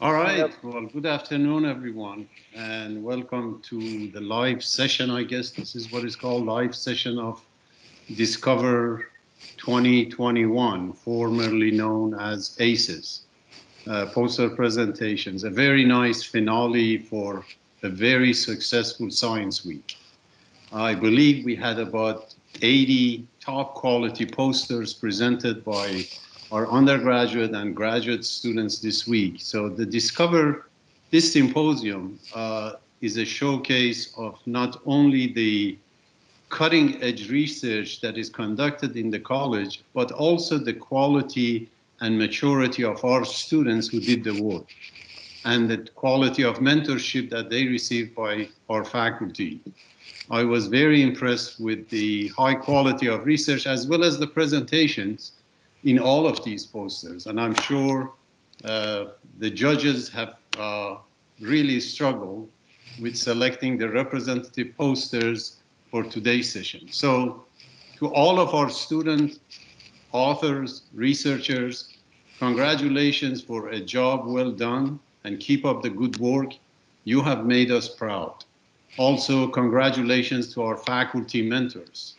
All right. Well, good afternoon, everyone, and welcome to the live session. I guess this is what is called live session of Discover 2021, formerly known as ACES, poster presentations. A very nice finale for a very successful science week. I believe we had about 80 top quality posters presented by our undergraduate and graduate students this week. So this symposium is a showcase of not only the cutting edge research that is conducted in the college, but also the quality and maturity of our students who did the work and the quality of mentorship that they received by our faculty. I was very impressed with the high quality of research as well as the presentations in all of these posters. And I'm sure the judges have really struggled with selecting the representative posters for today's session. So to all of our student authors, researchers, congratulations for a job well done and keep up the good work. You have made us proud. Also, congratulations to our faculty mentors.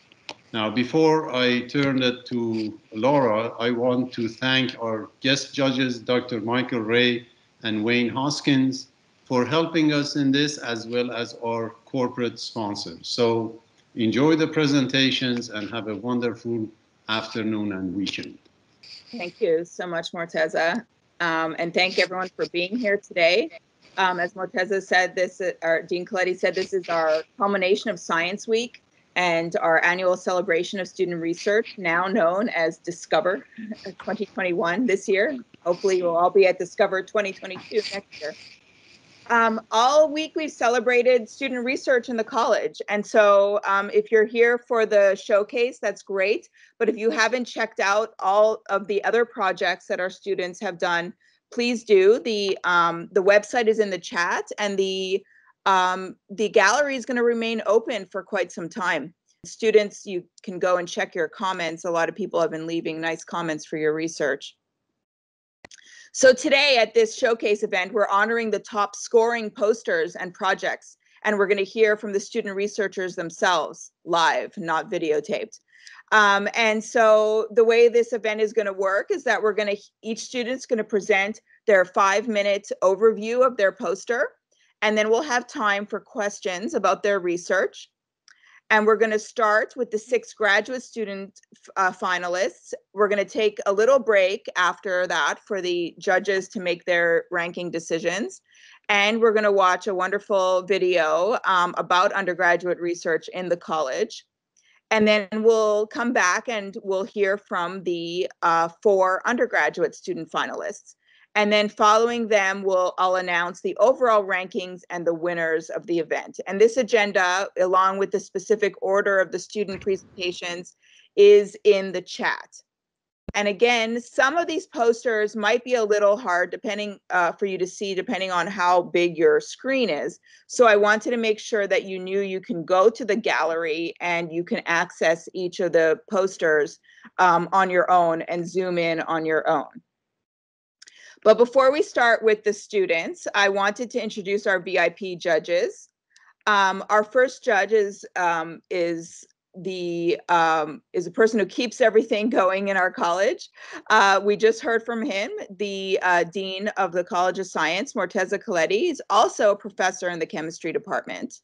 Now, before I turn it to Laura, I want to thank our guest judges, Dr. Michael Ray and Wayne Hoskins, for helping us in this, as well as our corporate sponsors. So enjoy the presentations and have a wonderful afternoon and weekend. Thank you so much, Morteza. And thank everyone for being here today. As Morteza said, Dean Coletti said, this is our culmination of Science Week and our annual celebration of student research, now known as Discover 2021 this year. Hopefully you'll all be at Discover 2022 next year. All week we've celebrated student research in the college. And so if you're here for the showcase, that's great. But if you haven't checked out all of the other projects that our students have done, please do. The website is in the chat, and the gallery is going to remain open for quite some time. Students, you can go and check your comments. A lot of people have been leaving nice comments for your research. So today at this showcase event, we're honoring the top scoring posters and projects, and we're going to hear from the student researchers themselves live, not videotaped. And so the way this event is going to work is that each student's going to present their 5-minute overview of their poster, and then we'll have time for questions about their research. And we're going to start with the 6 graduate student finalists. We're going to take a little break after that for the judges to make their ranking decisions. And we're going to watch a wonderful video about undergraduate research in the college. And then we'll come back and we'll hear from the 4 undergraduate student finalists. And then following them, I'll announce the overall rankings and the winners of the event. And this agenda, along with the specific order of the student presentations, is in the chat. And again, some of these posters might be a little hard for you to see, depending on how big your screen is. So I wanted to make sure that you knew you can go to the gallery and you can access each of the posters on your own and zoom in on your own. But before we start with the students, I wanted to introduce our VIP judges. Our first judge is a person who keeps everything going in our college. We just heard from him, the Dean of the College of Science, Morteza Coletti. He's also a professor in the chemistry department.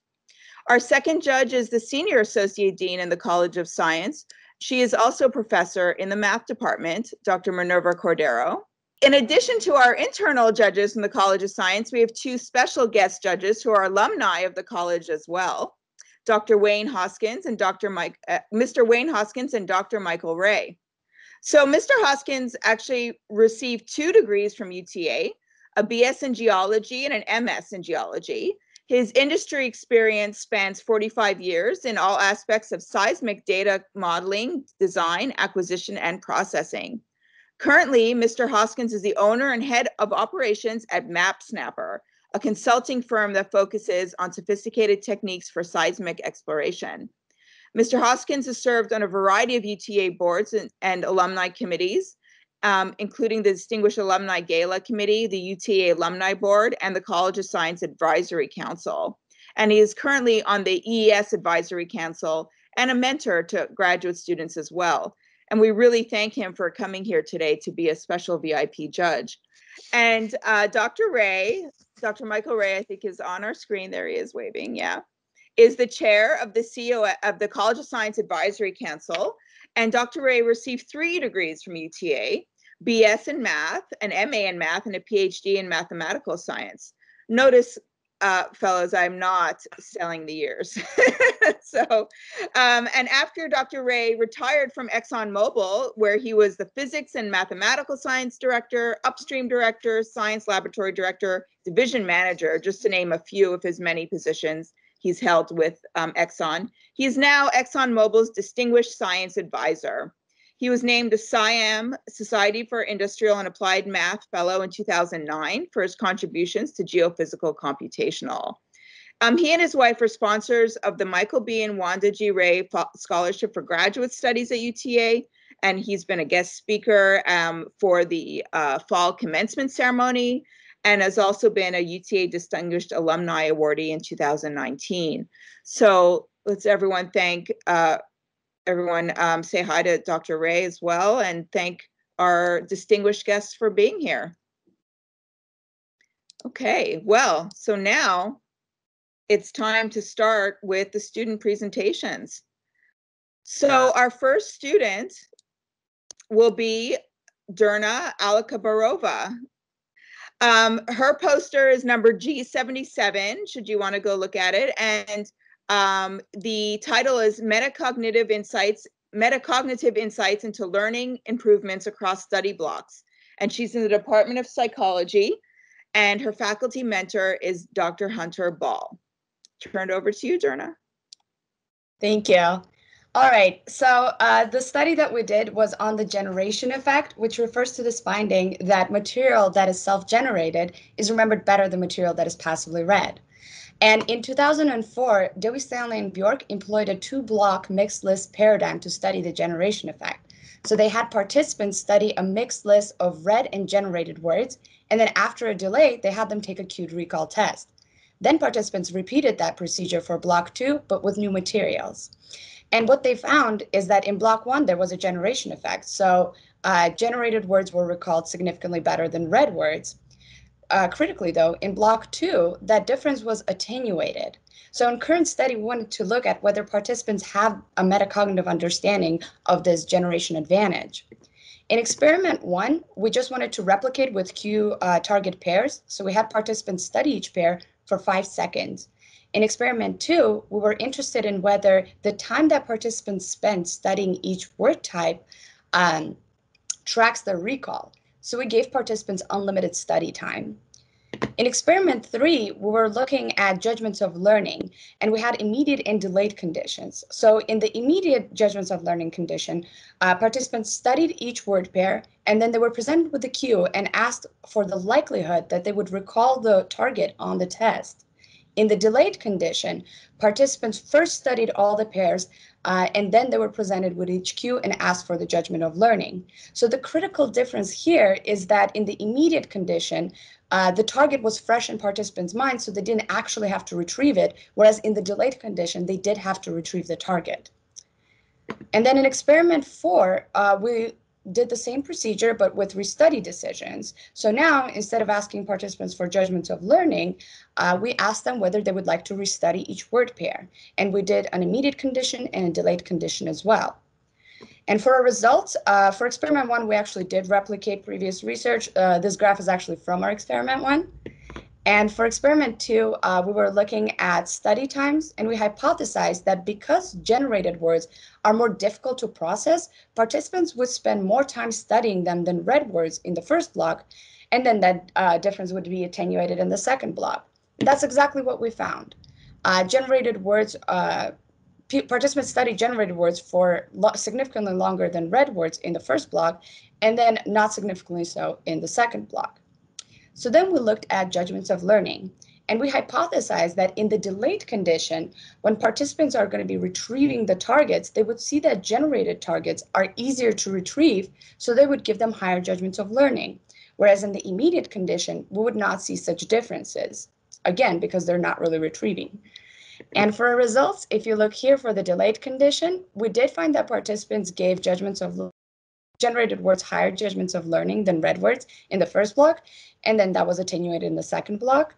Our second judge is the Senior Associate Dean in the College of Science. She is also a professor in the math department, Dr. Minerva Cordero. In addition to our internal judges from the College of Science, we have 2 special guest judges who are alumni of the college as well, Dr. Wayne Hoskins and Mr. Wayne Hoskins and Dr. Michael Ray. So Mr. Hoskins actually received 2 degrees from UTA, a BS in geology and an MS in geology. His industry experience spans 45 years in all aspects of seismic data modeling, design, acquisition, and processing. Currently, Mr. Hoskins is the owner and head of operations at MapSnapper, a consulting firm that focuses on sophisticated techniques for seismic exploration. Mr. Hoskins has served on a variety of UTA boards and alumni committees, including the Distinguished Alumni Gala Committee, the UTA Alumni Board, and the College of Science Advisory Council. And he is currently on the EES Advisory Council and a mentor to graduate students as well. And we really thank him for coming here today to be a special VIP judge. And Dr. Michael Ray, I think is on our screen. There he is waving, yeah, is the chair of the CEO of the College of Science Advisory Council. And Dr. Ray received 3 degrees from UTA, BS in math, an MA in math, and a PhD in mathematical science. Notice, fellows, I'm not selling the years. So, and after Dr. Ray retired from ExxonMobil, where he was the physics and mathematical science director, upstream director, science laboratory director, division manager, just to name a few of his many positions he's held with Exxon. He is now ExxonMobil's Distinguished Science Advisor. He was named a SIAM, Society for Industrial and Applied Math Fellow in 2009 for his contributions to geophysical computational. He and his wife are sponsors of the Michael B. and Wanda G. Ray Scholarship for Graduate Studies at UTA, and he's been a guest speaker for the fall commencement ceremony, and has also been a UTA Distinguished Alumni Awardee in 2019. So let's everyone say hi to Dr. Ray as well, and thank our distinguished guests for being here. Okay, well, so now it's time to start with the student presentations. So our first student will be Derna Alakabarova. Her poster is number G77, should you want to go look at it. And the title is Metacognitive Insights into Learning Improvements Across Study Blocks. And she's in the Department of Psychology, and her faculty mentor is Dr. Hunter Ball. Turn it over to you, Derna. Thank you. All right, so the study that we did was on the generation effect, which refers to this finding that material that is self-generated is remembered better than material that is passively read. And in 2004, Dewey, Stanley, and Bjork employed a 2-block mixed list paradigm to study the generation effect. So they had participants study a mixed list of read and generated words, and then after a delay, they had them take a cued recall test. Then participants repeated that procedure for block 2, but with new materials. And what they found is that in block 1, there was a generation effect. So generated words were recalled significantly better than read words. Critically, though, in block 2, that difference was attenuated. So in current study, we wanted to look at whether participants have a metacognitive understanding of this generation advantage. In experiment 1, we just wanted to replicate with Q target pairs. So we had participants study each pair for 5 seconds. In experiment 2, we were interested in whether the time that participants spent studying each word type tracks their recall. So we gave participants unlimited study time. In experiment 3, we were looking at judgments of learning, and we had immediate and delayed conditions. So in the immediate judgments of learning condition, participants studied each word pair, and then they were presented with a cue and asked for the likelihood that they would recall the target on the test. In the delayed condition, participants first studied all the pairs, and then they were presented with each cue and asked for the judgment of learning. So the critical difference here is that in the immediate condition, the target was fresh in participants' minds, so they didn't actually have to retrieve it, whereas in the delayed condition, they did have to retrieve the target. And then in experiment 4, we did the same procedure, but with restudy decisions. So now, instead of asking participants for judgments of learning, we asked them whether they would like to restudy each word pair. And we did an immediate condition and a delayed condition as well. And for our results, for experiment 1, we actually did replicate previous research. This graph is actually from our experiment 1. And for experiment 2, we were looking at study times, and we hypothesized that because generated words are more difficult to process, participants would spend more time studying them than read words in the first block, and then that difference would be attenuated in the second block. That's exactly what we found. Generated words, participants studied generated words for significantly longer than read words in the first block, and then not significantly so in the second block. So then we looked at judgments of learning, And we hypothesized that in the delayed condition, when participants are going to be retrieving the targets, they would see that generated targets are easier to retrieve, so they would give them higher judgments of learning. Whereas in the immediate condition, we would not see such differences, again, because they're not really retrieving. And for our results, if you look here for the delayed condition, we did find that participants gave generated words higher judgments of learning than read words in the first block, and then that was attenuated in the second block.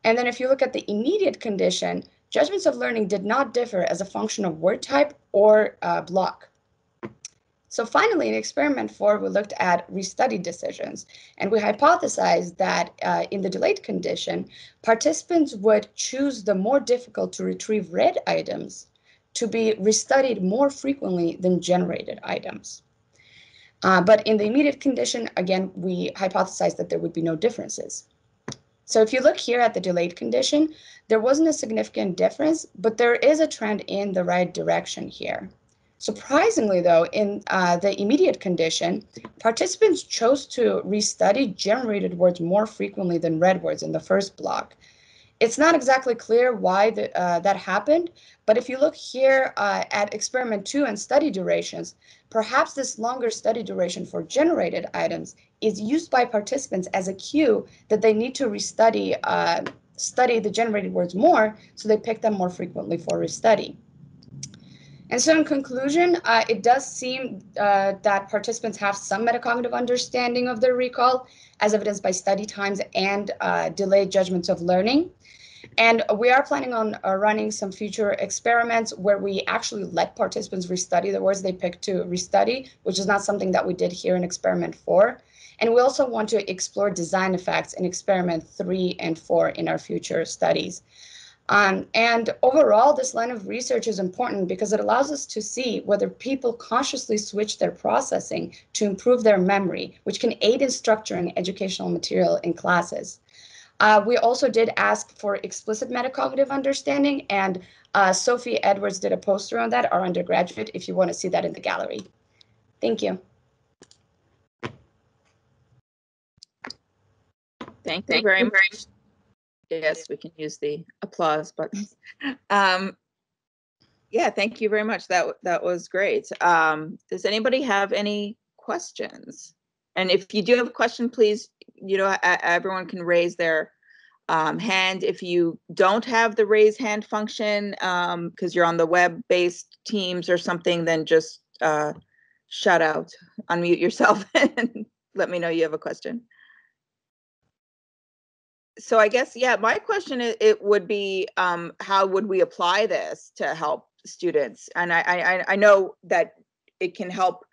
And then if you look at the immediate condition, judgments of learning did not differ as a function of word type or block. So finally, in experiment 4, we looked at restudy decisions, and we hypothesized that in the delayed condition, participants would choose the more difficult to retrieve read items to be restudied more frequently than generated items. But in the immediate condition, again, we hypothesized that there would be no differences. So if you look here at the delayed condition, there wasn't a significant difference, but there is a trend in the right direction here. Surprisingly, though, in the immediate condition, participants chose to restudy generated words more frequently than read words in the first block. It's not exactly clear why that happened, but if you look here at experiment 2 and study durations, perhaps this longer study duration for generated items is used by participants as a cue that they need to study the generated words more, so they pick them more frequently for restudy. And so in conclusion, it does seem that participants have some metacognitive understanding of their recall, as evidenced by study times and delayed judgments of learning. And we are planning on running some future experiments where we actually let participants restudy the words they picked to restudy, which is not something that we did here in experiment 4. And we also want to explore design effects in experiment 3 and 4 in our future studies. And overall, this line of research is important because it allows us to see whether people consciously switch their processing to improve their memory, which can aid in structuring educational material in classes. We also did ask for explicit metacognitive understanding, and Sophie Edwards did a poster on that, our undergraduate, if you want to see that in the gallery. Thank you. Thank you very much. Yes, we can use the applause buttons. Yeah, thank you very much. That was great. Does anybody have any questions? And if you do have a question, please, everyone can raise their hand. If you don't have the raise hand function because you're on the web-based Teams or something, then just shout out, unmute yourself, and let me know you have a question. So I guess, yeah, my question it would be, how would we apply this to help students? And I know that it can help,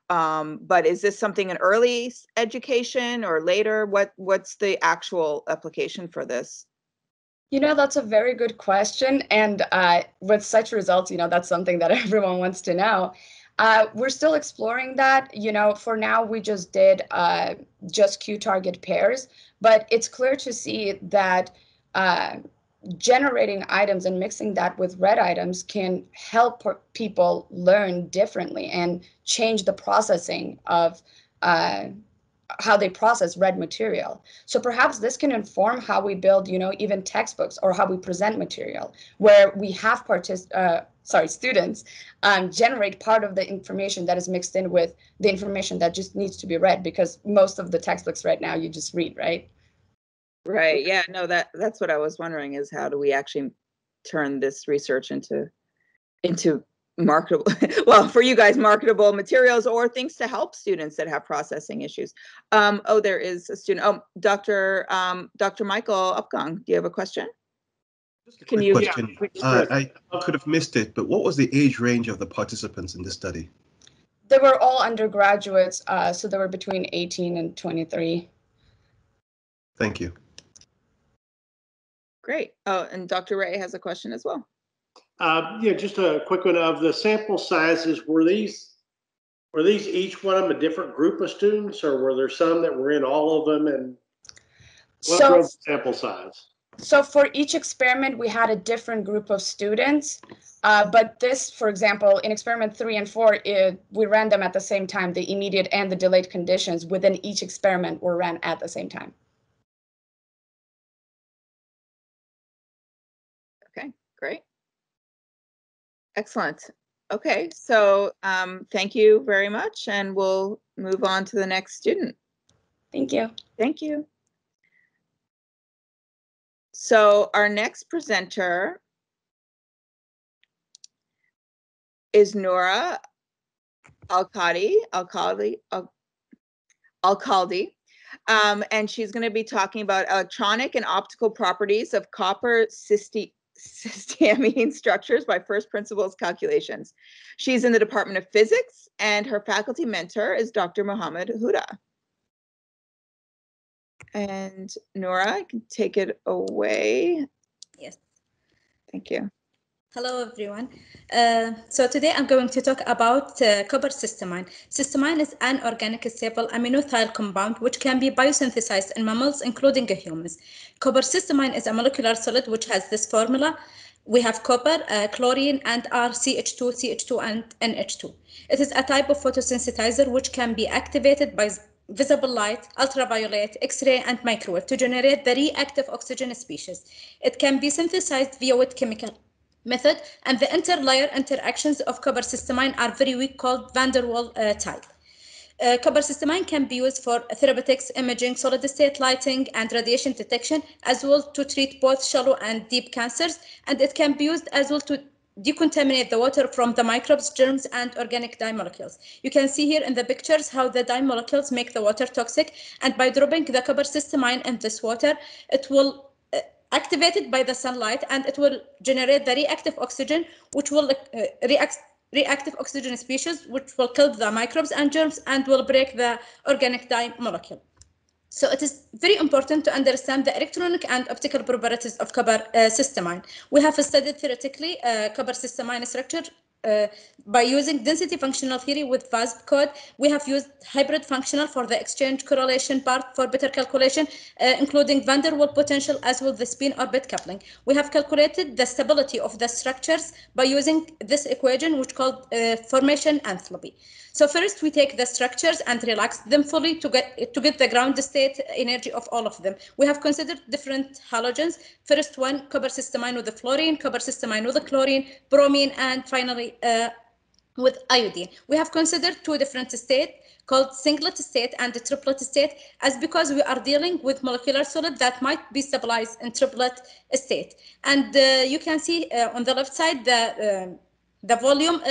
but is this something in early education or later? What's the actual application for this? That's a very good question. And with such results, that's something that everyone wants to know. We're still exploring that. For now, we just did just Q target pairs, but it's clear to see that generating items and mixing that with read items can help people learn differently and change the processing of how they process read material. So perhaps this can inform how we build, even textbooks or how we present material, where we have students generate part of the information that is mixed in with the information that just needs to be read, because most of the textbooks right now you just read, right? Right. Yeah. No, that's what I was wondering, is how do we actually turn this research into marketable, well, for you guys, marketable materials or things to help students that have processing issues. Oh, there is a student. Oh, Dr. Michael Upgang, do you have a question? Just a quick question. I could have missed it, but what was the age range of the participants in this study? They were all undergraduates, so they were between 18 and 23. Thank you. Great. Oh, and Dr. Ray has a question as well. Yeah, just a quick one. Of the sample sizes, were these each one of them a different group of students, or were there some that were in all of them? And what drove the sample size? So for each experiment, we had a different group of students. But this, for example, in experiment 3 and 4, we ran them at the same time. The immediate and the delayed conditions within each experiment were ran at the same time. Great. Excellent. Okay, so thank you very much, and we'll move on to the next student. Thank you. Thank you. So our next presenter is Noura Alkaldi, and she's going to be talking about electronic and optical properties of copper cysteamine structures by first principles calculations. She's in the Department of Physics, and her faculty mentor is Dr. Mohammed Huda. And Noura, I can take it away. Yes. Thank you. Hello, everyone. So today I'm going to talk about copper cysteamine. Cysteamine is an organic stable aminoethyl compound which can be biosynthesized in mammals, including humans. Copper cysteamine is a molecular solid which has this formula. We have copper, chlorine, and RCH2, CH2, and NH2. It is a type of photosensitizer which can be activated by visible light, ultraviolet, X-ray, and microwave to generate the reactive oxygen species. It can be synthesized via wet chemical method, and the interlayer interactions of copper cysteamine are very weak, called van der Waals type. Copper cysteamine can be used for therapeutics, imaging, solid-state lighting, and radiation detection, as well to treat both shallow and deep cancers, and it can be used as well to decontaminate the water from the microbes, germs, and organic dye molecules. You can see here in the pictures how the dye molecules make the water toxic, and by dropping the copper cysteamine in this water, it will activated by the sunlight, and it will generate the reactive oxygen, which will reactive oxygen species, which will kill the microbes and germs and will break the organic dye molecule. So it is very important to understand the electronic and optical properties of copper cysteamine. We have studied theoretically copper cysteamine structure by using density functional theory with VASP code. We have used hybrid functional for the exchange correlation part for better calculation, including van der Waals potential as well the spin orbit coupling. We have calculated the stability of the structures by using this equation, which called formation enthalpy. So first we take the structures and relax them fully to get the ground state energy of all of them. We have considered different halogens. First one, copper cysteamine with the fluorine, copper cysteamine with the chlorine, bromine, and finally with iodine. We have considered two different states called singlet state and triplet state, as because we are dealing with molecular solid that might be stabilized in triplet state. And you can see on the left side the volume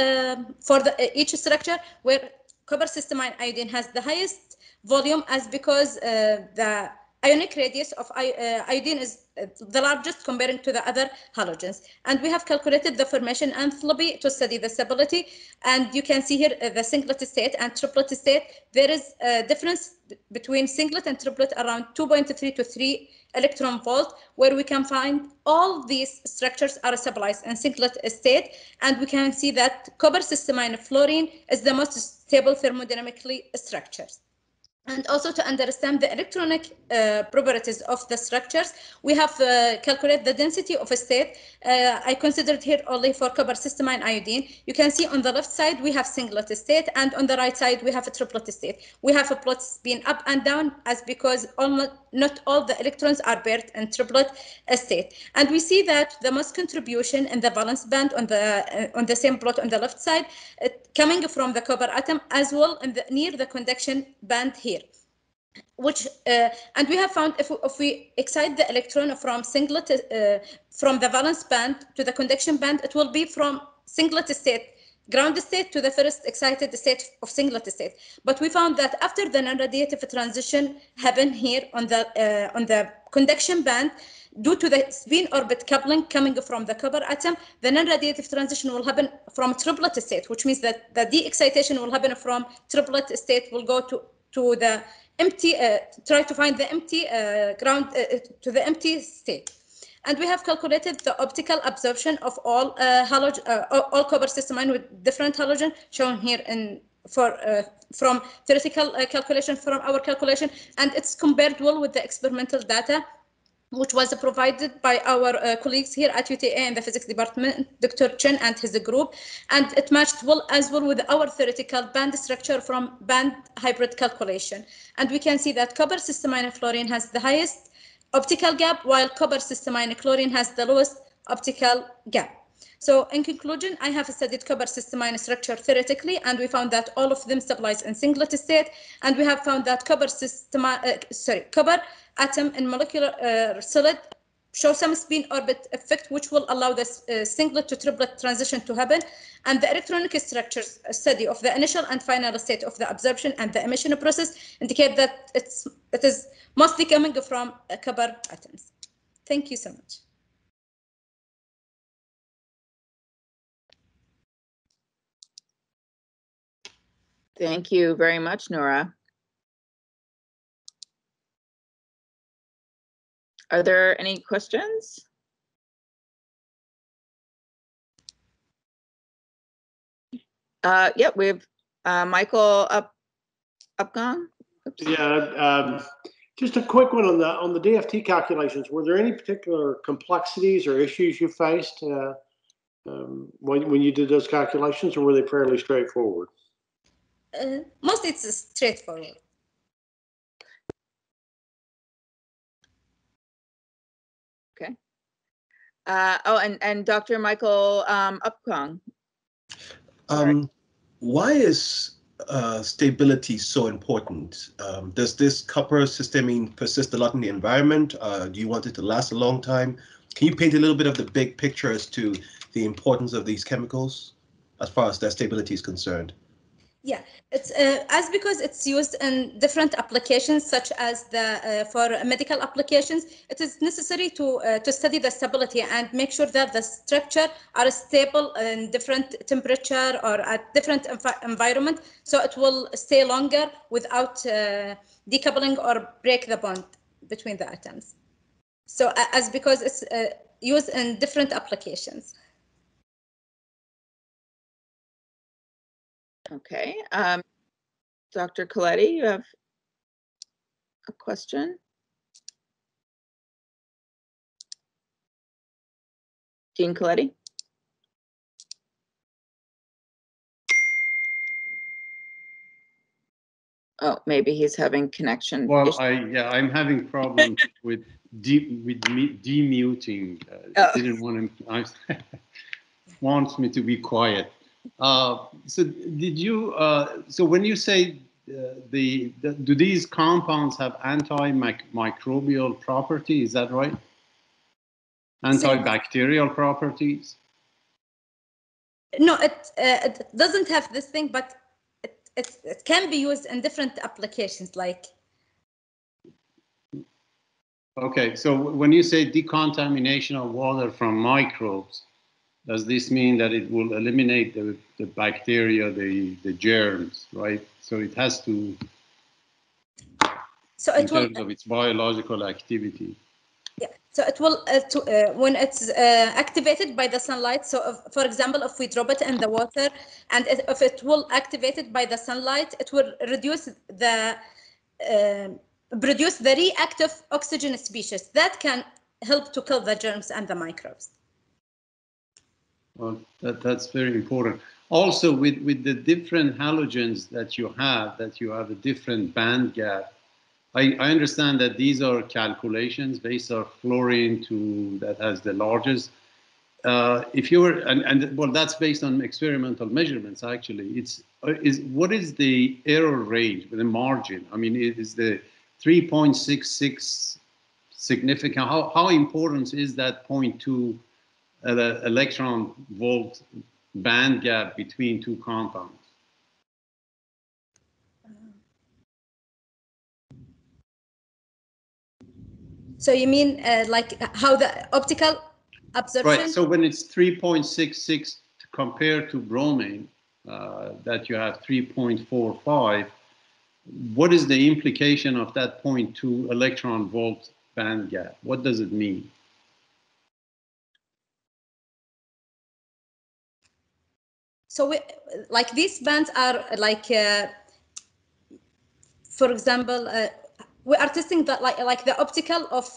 for each structure, where copper cysteamine iodine has the highest volume, as because the ionic radius of iodine is the largest comparing to the other halogens. And we have calculated the formation enthalpy to study the stability. And you can see here the singlet state and triplet state. There is a difference between singlet and triplet around 2.3 to 3 electron volt, where we can find all these structures are stabilized in singlet state. And we can see that copper cysteamine fluorine is the most stable thermodynamically structures. And also to understand the electronic properties of the structures, we have calculated the density of a state. I considered here only for copper cysteamine iodine. You can see on the left side we have singlet state, and on the right side we have a triplet state. We have a plot spin up and down, as because not all the electrons are paired in triplet state. And we see that the most contribution in the valence band on the same plot on the left side, coming from the copper atom, as well in near the conduction band here. Which and we have found if we excite the electron from singlet from the valence band to the conduction band, it will be from singlet state, ground state, to the first excited state of singlet state. But we found that after the non-radiative transition happen here on the conduction band, due to the spin orbit coupling coming from the copper atom, the non-radiative transition will happen from triplet state, which means that the de-excitation will happen from triplet state, will go to the empty, try to find the empty ground, to the empty state. And we have calculated the optical absorption of all all copper cysteamine with different halogen, shown here from theoretical calculation, from our calculation, and it's compared well with the experimental data, which was provided by our colleagues here at UTA in the physics department, Dr. Chen and his group, and it matched well as well with our theoretical band structure from band hybrid calculation. And we can see that copper cysteamine fluorine has the highest optical gap, while copper cysteamine chlorine has the lowest optical gap. So in conclusion, I have studied copper systemine structure theoretically, and we found that all of them stabilize in singlet state, and we have found that copper atom in molecular solid show some spin orbit effect, which will allow this singlet to triplet transition to happen. And the electronic structures study of the initial and final state of the absorption and the emission process indicate that it is mostly coming from copper atoms. Thank you so much. Thank you very much, Nora. Are there any questions? Yeah, we have Michael Upgong. Oops. Yeah, just a quick one on the DFT calculations. Were there any particular complexities or issues you faced when you did those calculations, or were they fairly straightforward? Mostly it's straightforward. Okay. Oh, and Dr. Michael Upgong. Why is stability so important? Does this copper systemine persist a lot in the environment? Do you want it to last a long time? Can you paint a little bit of the big picture as to the importance of these chemicals as far as their stability is concerned? Yeah, it's because it's used in different applications, such as for medical applications. It is necessary to study the stability and make sure that the structure are stable in different temperature or at different environment, so it will stay longer without decoupling or break the bond between the atoms. So because it's used in different applications. Okay. Dr. Coletti, you have a question? Dean Coletti? Oh, maybe he's having connection. Well, I'm having problems with demuting. Didn't want him. Wants me to be quiet. So did you? So when you say do these compounds have antimicrobial property? Is that right? Antibacterial properties? No, it doesn't have this thing, but it can be used in different applications, like. Okay, so when you say decontamination of water from microbes, does this mean that it will eliminate the bacteria, the germs, right? So it has to, so in terms of its biological activity. Yeah, so it will, when it's activated by the sunlight, so for example, if we drop it in the water, and if it will activate it by the sunlight, it will reduce produce the reactive oxygen species that can help to kill the germs and the microbes. Well, that's very important. Also, with the different halogens that you have a different band gap. I understand that these are calculations based on fluorine that has the largest. If you were, well, that's based on experimental measurements. Actually, what is the error range, the margin? I mean, is the 3.66 significant? How important is that 0.2 electron volt band gap between two compounds? So you mean like how the optical absorption? Right. So when it's 3.66 compared to bromine, that you have 3.45, what is the implication of that 0.2 electron volt band gap? What does it mean? So like these bands are like, for example, we are testing that like the optical of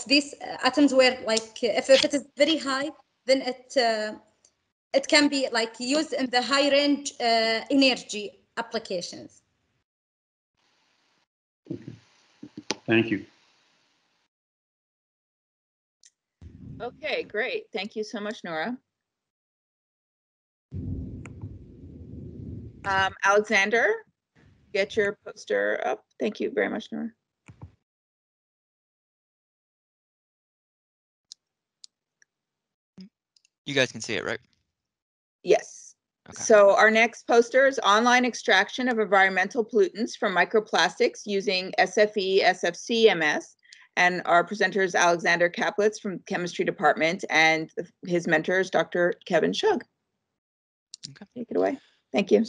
these atoms, where like if it is very high, then it can be like used in the high range energy applications. Okay. Thank you. Okay, great. Thank you so much, Nora. Alexander, get your poster up. Thank you very much, Nora. You guys can see it, right? Yes. Okay. So our next poster is online extraction of environmental pollutants from microplastics using SFE, SFCMS. And our presenter is Alexander Kaplitz from chemistry department, and his mentor is Dr. Kevin Shug. Okay. Take it away. Thank you.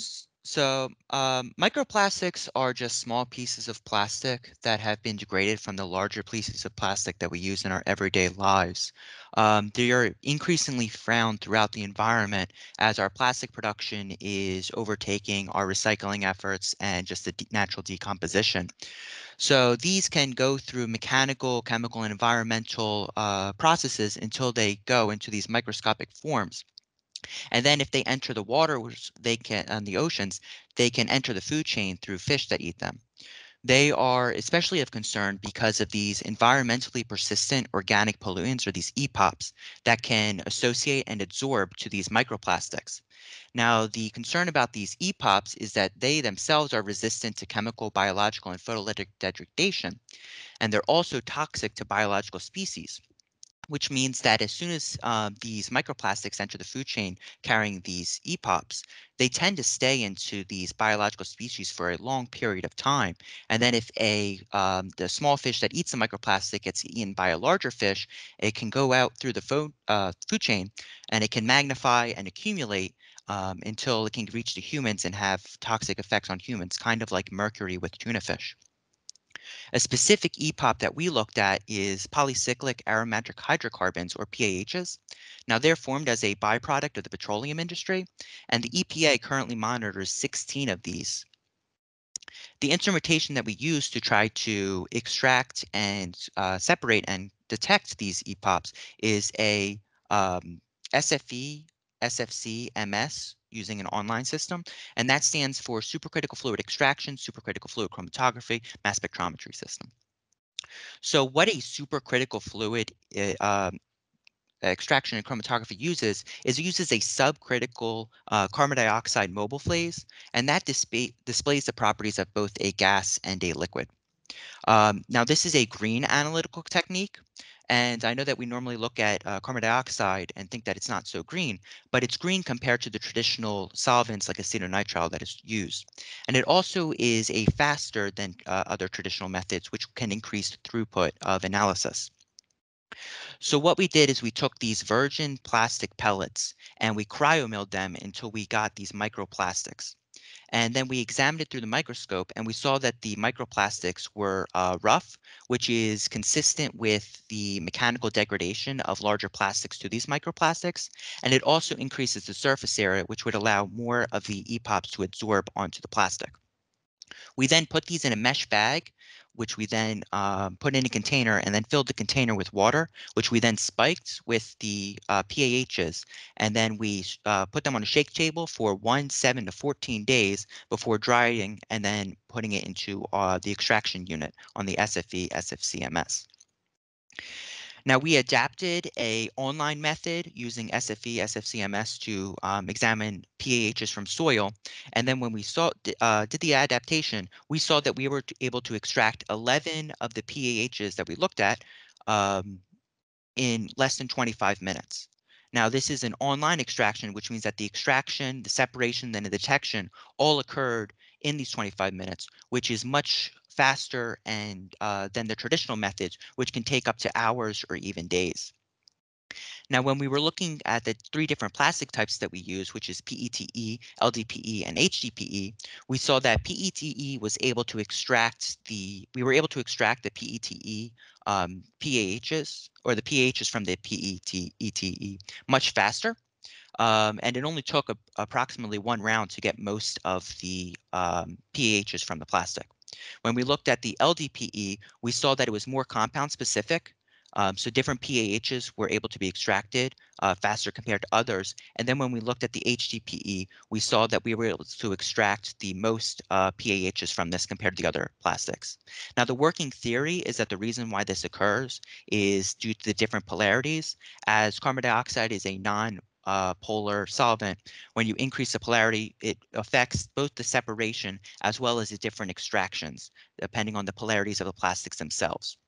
So microplastics are just small pieces of plastic that have been degraded from the larger pieces of plastic that we use in our everyday lives. They are increasingly found throughout the environment as our plastic production is overtaking our recycling efforts and just the natural decomposition. So these can go through mechanical, chemical, and environmental processes until they go into these microscopic forms. And then if they enter the water, which they can on the oceans, they can enter the food chain through fish that eat them. They are especially of concern because of these environmentally persistent organic pollutants, or these EPOPs, that can associate and absorb to these microplastics. Now, the concern about these EPOPs is that they themselves are resistant to chemical, biological, and photolytic degradation, and they're also toxic to biological species, which means that as soon as these microplastics enter the food chain carrying these EPOPs, they tend to stay into these biological species for a long period of time. And then if the small fish that eats the microplastic gets eaten by a larger fish, it can go out through the food chain, and it can magnify and accumulate until it can reach the humans and have toxic effects on humans, kind of like mercury with tuna fish. A specific EPOP that we looked at is polycyclic aromatic hydrocarbons, or PAHs. Now, they're formed as a byproduct of the petroleum industry, and the EPA currently monitors 16 of these. The instrumentation that we use to try to extract and separate and detect these EPOPs is a SFE, SFC, MS, using an online system, and that stands for supercritical fluid extraction, supercritical fluid chromatography, mass spectrometry system. So what a supercritical fluid extraction and chromatography uses is it uses a subcritical carbon dioxide mobile phase, and that displays the properties of both a gas and a liquid. Now, this is a green analytical technique, and I know that we normally look at carbon dioxide and think that it's not so green, but it's green compared to the traditional solvents like acetonitrile that is used. And it also is a faster than other traditional methods, which can increase the throughput of analysis. So what we did is we took these virgin plastic pellets and we cryomilled them until we got these microplastics. And then we examined it through the microscope, and we saw that the microplastics were rough, which is consistent with the mechanical degradation of larger plastics to these microplastics. And it also increases the surface area, which would allow more of the EPOPs to absorb onto the plastic. We then put these in a mesh bag, which we then put in a container, and then filled the container with water, which we then spiked with the PAHs. And then we put them on a shake table for 7 to 14 days before drying, and then putting it into the extraction unit on the SFE, SFCMS. Now, we adapted a online method using SFE, SFCMS to examine PAHs from soil. And then when we did the adaptation, we saw that we were able to extract 11 of the PAHs that we looked at in less than 25 minutes. Now, this is an online extraction, which means that the extraction, the separation, and the detection all occurred in these 25 minutes, which is much faster and than the traditional methods, which can take up to hours or even days. Now, when we were looking at the 3 different plastic types that we use, which is PETE, LDPE, and HDPE, we saw that PETE was able to extract we were able to extract the PETE PAHs, or the PAHs from the PETE much faster. And it only took approximately 1 round to get most of the PAHs from the plastic. When we looked at the LDPE, we saw that it was more compound specific, So different PAHs were able to be extracted faster compared to others. And then when we looked at the HDPE, we saw that we were able to extract the most PAHs from this compared to the other plastics. Now, the working theory is that the reason why this occurs is due to the different polarities. As carbon dioxide is a non-polar solvent, when you increase the polarity, it affects both the separation as well as the different extractions, depending on the polarities of the plastics themselves.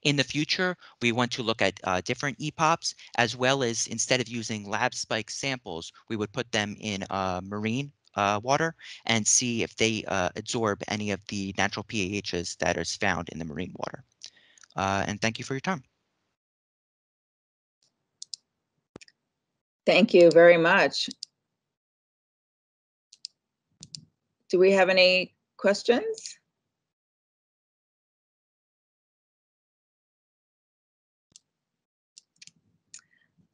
In the future, we want to look at different EPOPs, as well as instead of using lab spike samples, we would put them in marine water and see if they absorb any of the natural PAHs that is found in the marine water. And thank you for your time. Thank you very much. Do we have any questions?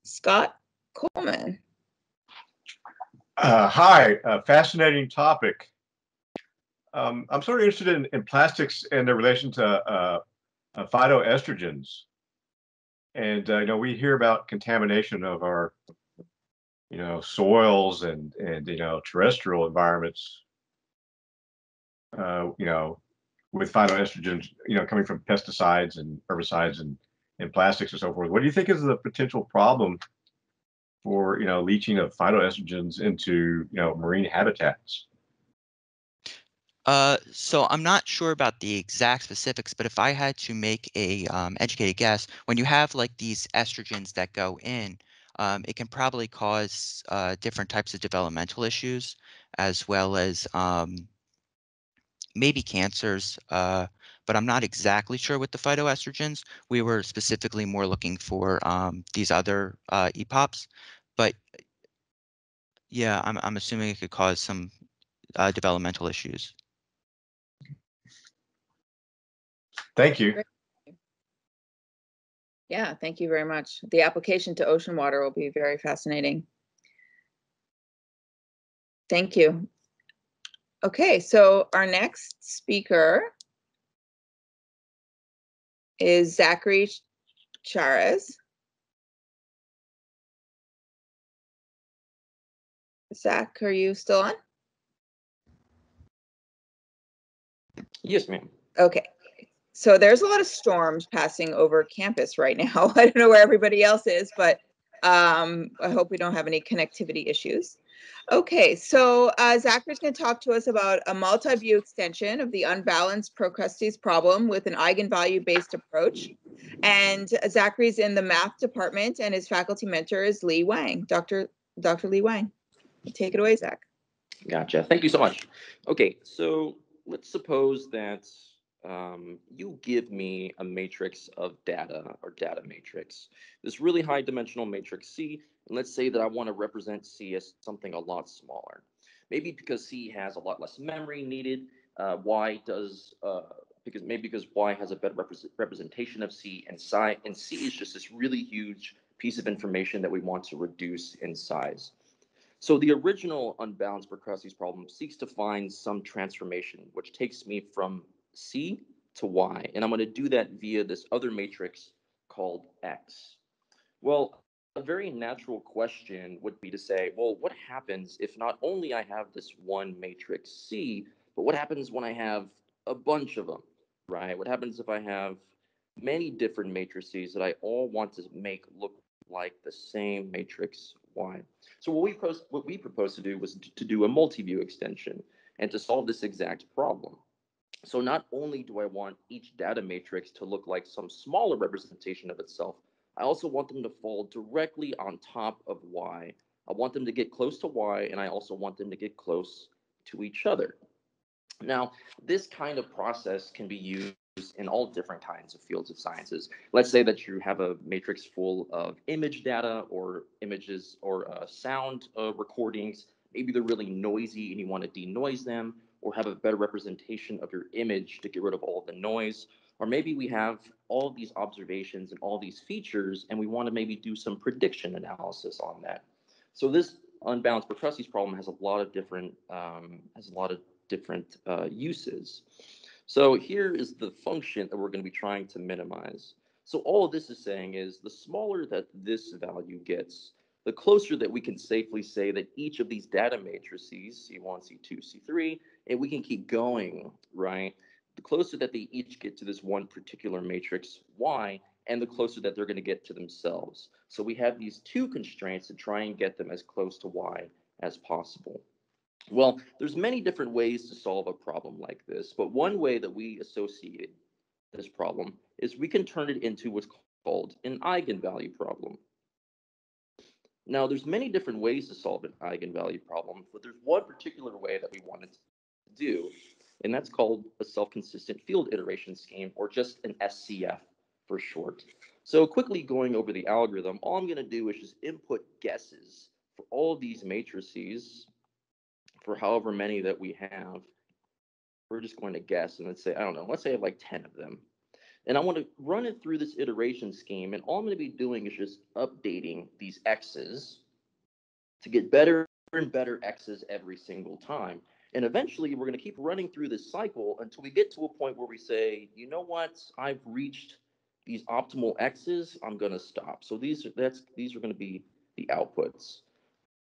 Scott Coleman. Hi, fascinating topic. I'm sort of interested in plastics and their relation to phytoestrogens. And you know, we hear about contamination of our, you know, soils and you know, terrestrial environments. You know, with phytoestrogens, you know, coming from pesticides and herbicides and plastics and so forth. What do you think is the potential problem for, you know, leaching of phytoestrogens into, you know, marine habitats? So I'm not sure about the exact specifics, but if I had to make a educated guess, when you have like these estrogens that go in, it can probably cause different types of developmental issues, as well as maybe cancers. But I'm not exactly sure with the phytoestrogens. We were specifically more looking for these other EPOPs, but yeah, I'm assuming it could cause some developmental issues. Thank you. Yeah, thank you very much. The application to ocean water will be very fascinating. Thank you. Okay, so our next speaker is Zachary Chares. Zach, are you still on? Yes, ma'am. Okay. So there's a lot of storms passing over campus right now. I don't know where everybody else is, but I hope we don't have any connectivity issues. Okay, so Zachary's going to talk to us about a multi-view extension of the unbalanced Procrustes problem with an eigenvalue-based approach. And Zachary's in the math department, and his faculty mentor is Lee Wang, Dr. Lee Wang. Take it away, Zach. Gotcha. Thank you so much. Okay, so let's suppose that you give me a matrix of data or data matrix, this really high dimensional matrix C, and let's say that I want to represent C as something a lot smaller. Maybe because C has a lot less memory needed, Y does, because Y has a better representation of C, and C is just this really huge piece of information that we want to reduce in size. So the original unbalanced Procrustes problem seeks to find some transformation, which takes me from C to Y. And I'm going to do that via this other matrix called X. Well, a very natural question would be to say, well, what happens if not only I have this one matrix C, but what happens when I have a bunch of them, right? What happens if I have many different matrices that I all want to make look like the same matrix Y? So what we proposed to do was to do a multi-view extension and to solve this exact problem. So not only do I want each data matrix to look like some smaller representation of itself, I also want them to fall directly on top of Y. I want them to get close to Y, and I also want them to get close to each other. Now, this kind of process can be used in all different kinds of fields of sciences. Let's say that you have a matrix full of image data or images or sound recordings. Maybe they're really noisy and you want to denoise them, or have a better representation of your image to get rid of all the noise. Or maybe we have all these observations and all these features, and we want to maybe do some prediction analysis on that. So this unbalanced Procrustes problem has a lot of different uses. So here is the function that we're going to be trying to minimize. So all of this is saying is the smaller that this value gets, the closer that we can safely say that each of these data matrices, C1, C2, C3, and we can keep going, right? The closer that they each get to this one particular matrix, Y, and the closer that they're going to get to themselves. So we have these two constraints to try and get them as close to Y as possible. Well, there's many different ways to solve a problem like this, but one way that we associated this problem is we can turn it into what's called an eigenvalue problem. Now, there's many different ways to solve an eigenvalue problem, but there's one particular way that we wanted to do, and that's called a self-consistent field iteration scheme, or just an SCF for short. So quickly going over the algorithm, all I'm going to do is just input guesses for all of these matrices for however many that we have. We're just going to guess, and let's say, I don't know, let's say I have like 10 of them. And I want to run it through this iteration scheme, and all I'm going to be doing is just updating these x's to get better and better x's every single time. And eventually, we're going to keep running through this cycle until we get to a point where we say, you know what, I've reached these optimal x's, I'm going to stop. So these are going to be the outputs,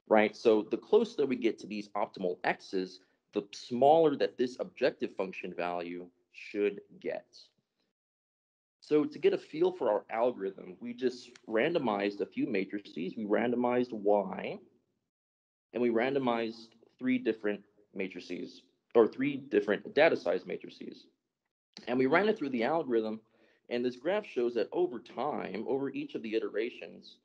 right? So the closer that we get to these optimal x's, the smaller that this objective function value should get. So to get a feel for our algorithm, we just randomized a few matrices. We randomized Y, and we randomized 3 different matrices, or 3 different data size matrices. And we ran it through the algorithm, and this graph shows that over time, over each of the iterations,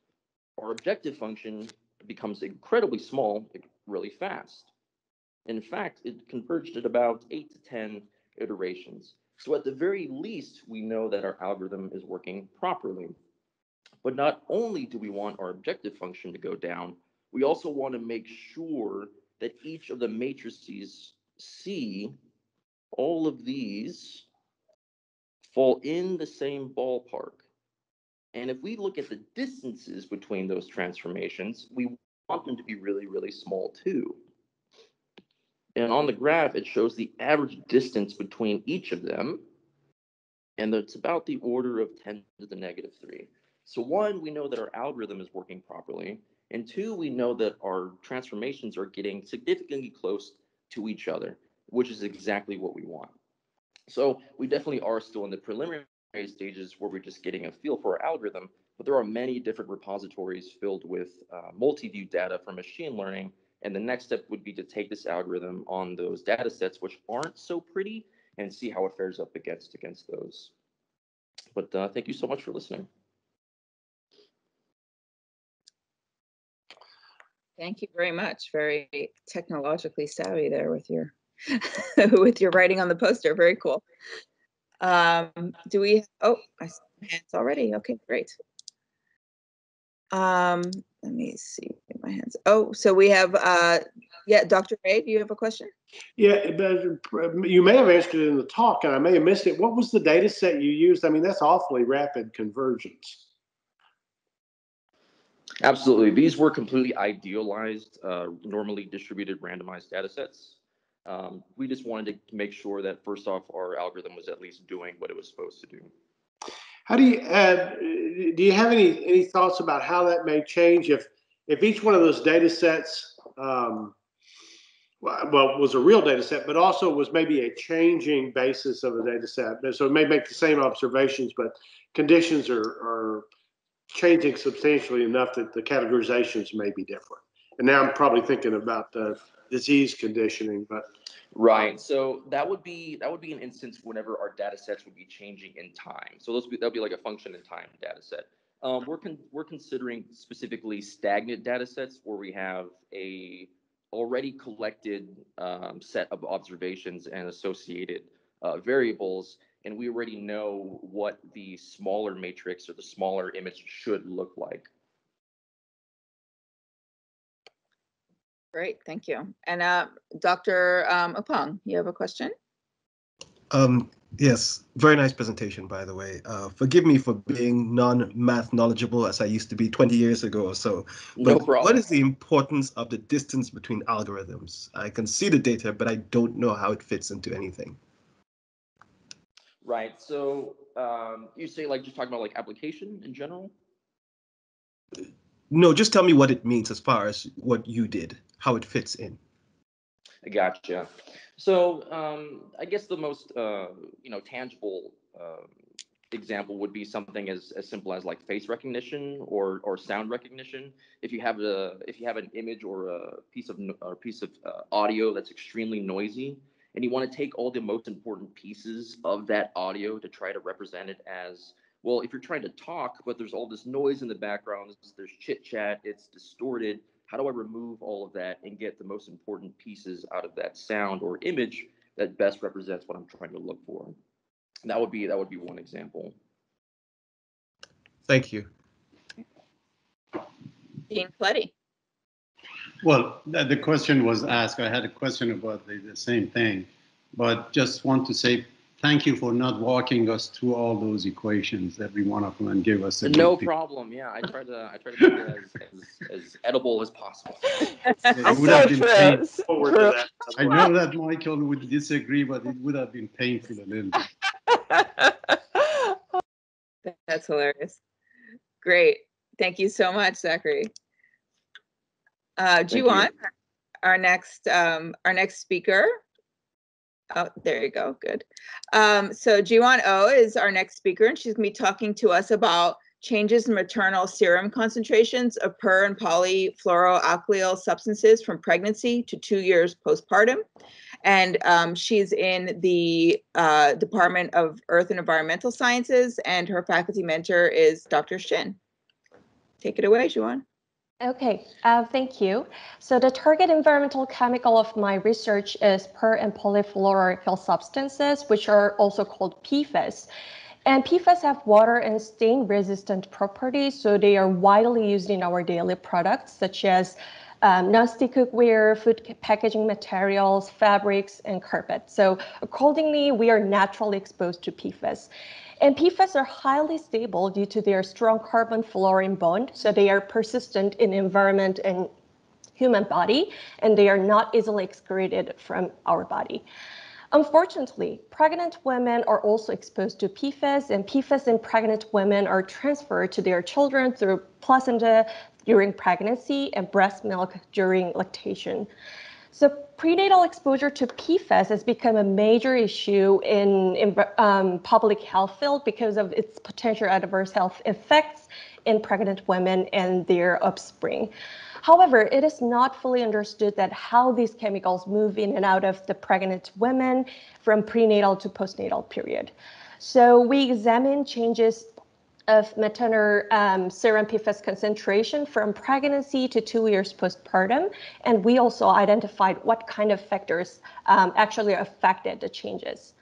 our objective function becomes incredibly small really fast. In fact, it converged at about 8 to 10 iterations. So at the very least, we know that our algorithm is working properly. But not only do we want our objective function to go down, we also want to make sure that each of the matrices C, all of these, fall in the same ballpark. And if we look at the distances between those transformations, we want them to be really, really small too. And on the graph, it shows the average distance between each of them, and it's about the order of 10 to the negative 3. So 1, we know that our algorithm is working properly, and 2, we know that our transformations are getting significantly close to each other, which is exactly what we want. So we definitely are still in the preliminary stages where we're just getting a feel for our algorithm, but there are many different repositories filled with multi-view data for machine learning. And the next step would be to take this algorithm on those data sets which aren't so pretty and see how it fares up against those. But thank you so much for listening. Thank you very much. Very technologically savvy there with your with your writing on the poster. Very cool. Do we? Oh, I see hands already. Okay, great. Let me see my hands. Oh, so we have, yeah, Dr. Ray, do you have a question? Yeah, you may have answered it in the talk, and I may have missed it. What was the data set you used? I mean, that's awfully rapid convergence. Absolutely. These were completely idealized, normally distributed randomized data sets. We just wanted to make sure that, first off, our algorithm was at least doing what it was supposed to do. How do you have any thoughts about how that may change if each one of those data sets well, was a real data set, but also was maybe a changing basis of a data set? So it may make the same observations, but conditions are changing substantially enough that the categorizations may be different. And now I'm probably thinking about the disease conditioning, but right. So that would be an instance whenever our data sets would be changing in time. So that would be like a function in time data set. We're considering specifically stagnant data sets where we have a already collected set of observations and associated variables, and we already know what the smaller matrix or the smaller image should look like. Great, thank you. And Dr. Opang, you have a question? Yes, very nice presentation, by the way. Forgive me for being non-math knowledgeable as I used to be 20 years ago or so. But no problem. What is the importance of the distance between algorithms? I can see the data, but I don't know how it fits into anything. Right. So you say like just talking about like application in general? No, just tell me what it means as far as what you did, how it fits in. I gotcha. So I guess the most tangible example would be something as simple as like face recognition or sound recognition. If you have an image or a piece of audio that's extremely noisy, and you want to take all the most important pieces of that audio to try to represent it as well. If you're trying to talk, but there's all this noise in the background, there's chit chat, it's distorted. How do I remove all of that and get the most important pieces out of that sound or image that best represents what I'm trying to look for? That would be one example. Thank you. Dean Coletti. Well, the question was asked. I had a question about the same thing, but just want to say thank you for not walking us through all those equations, every one of them, and give us a no problem. Yeah, I try to make it as edible as possible. It would have been painful. I know that Michael would disagree, but it would have been painful a little bit. That's hilarious. Great. Thank you so much, Zachary. Jiwon, our next speaker. Oh, there you go. Good. So Jiwon Oh is our next speaker, and she's going to be talking to us about changes in maternal serum concentrations of per and polyfluoroalkyl substances from pregnancy to 2 years postpartum. And she's in the Department of Earth and Environmental Sciences, and her faculty mentor is Dr. Shin. Take it away, Jiwon. Okay, thank you. So the target environmental chemical of my research is per and polyfluoroalkyl substances, which are also called PFAS. And PFAS have water and stain resistant properties, so they are widely used in our daily products, such as non-stick cookware, food packaging materials, fabrics, and carpet. So accordingly, we are naturally exposed to PFAS. And PFAS are highly stable due to their strong carbon-fluorine bond, so they are persistent in environment and human body, and they are not easily excreted from our body. Unfortunately, pregnant women are also exposed to PFAS, and PFAS in pregnant women are transferred to their children through placenta during pregnancy and breast milk during lactation. So prenatal exposure to PFAS has become a major issue in public health field because of its potential adverse health effects in pregnant women and their offspring. However, it is not fully understood that how these chemicals move in and out of the pregnant women from prenatal to postnatal period. So we examine changes of maternal serum PFAS concentration from pregnancy to 2 years postpartum, and we also identified what kind of factors actually affected the changes.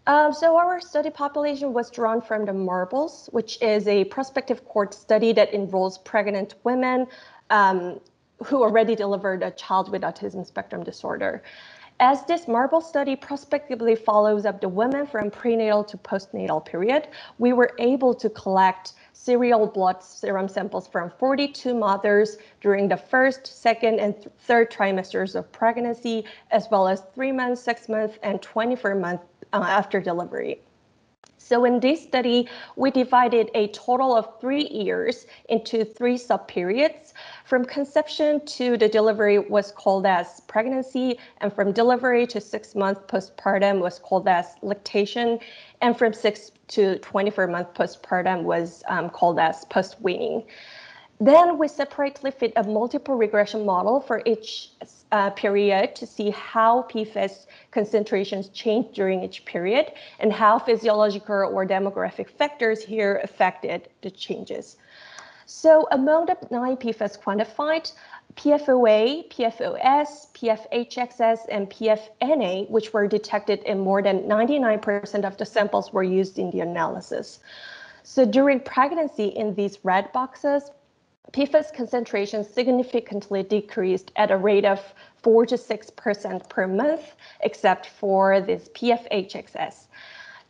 So our study population was drawn from the MARBLES, which is a prospective cohort study that enrolls pregnant women who already delivered a child with autism spectrum disorder. As this MARBLE study prospectively follows up the women from prenatal to postnatal period, we were able to collect serial blood serum samples from 42 mothers during the first, second, and third trimesters of pregnancy, as well as 3 months, 6 months, and 24 months after delivery. So in this study, we divided a total of 3 years into 3 subperiods. From conception to the delivery was called as pregnancy, and from delivery to 6 months postpartum was called as lactation, and from 6 to 24 months postpartum was called as post-weaning. Then we separately fit a multiple regression model for each period to see how PFAS concentrations change during each period and how physiological or demographic factors here affected the changes. So among the 9 PFAS quantified, PFOA, PFOS, PFHXS, and PFNA, which were detected in more than 99% of the samples, were used in the analysis. So during pregnancy in these red boxes, PFAS concentrations significantly decreased at a rate of 4 to 6% per month, except for this PFHXS.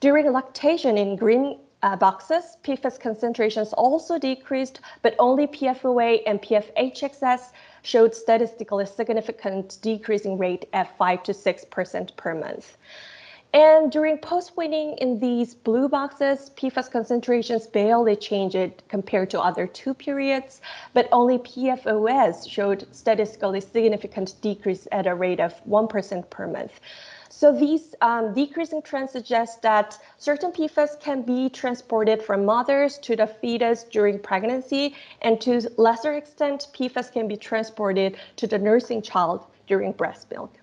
During lactation in green boxes, PFAS concentrations also decreased, but only PFOA and PFHXS showed statistically significant decreasing rate at 5 to 6% per month. And during post-weaning in these blue boxes, PFAS concentrations barely changed compared to other 2 periods, but only PFOS showed statistically significant decrease at a rate of 1% per month. So these decreasing trends suggest that certain PFAS can be transported from mothers to the fetus during pregnancy, and to a lesser extent, PFAS can be transported to the nursing child during breast milk.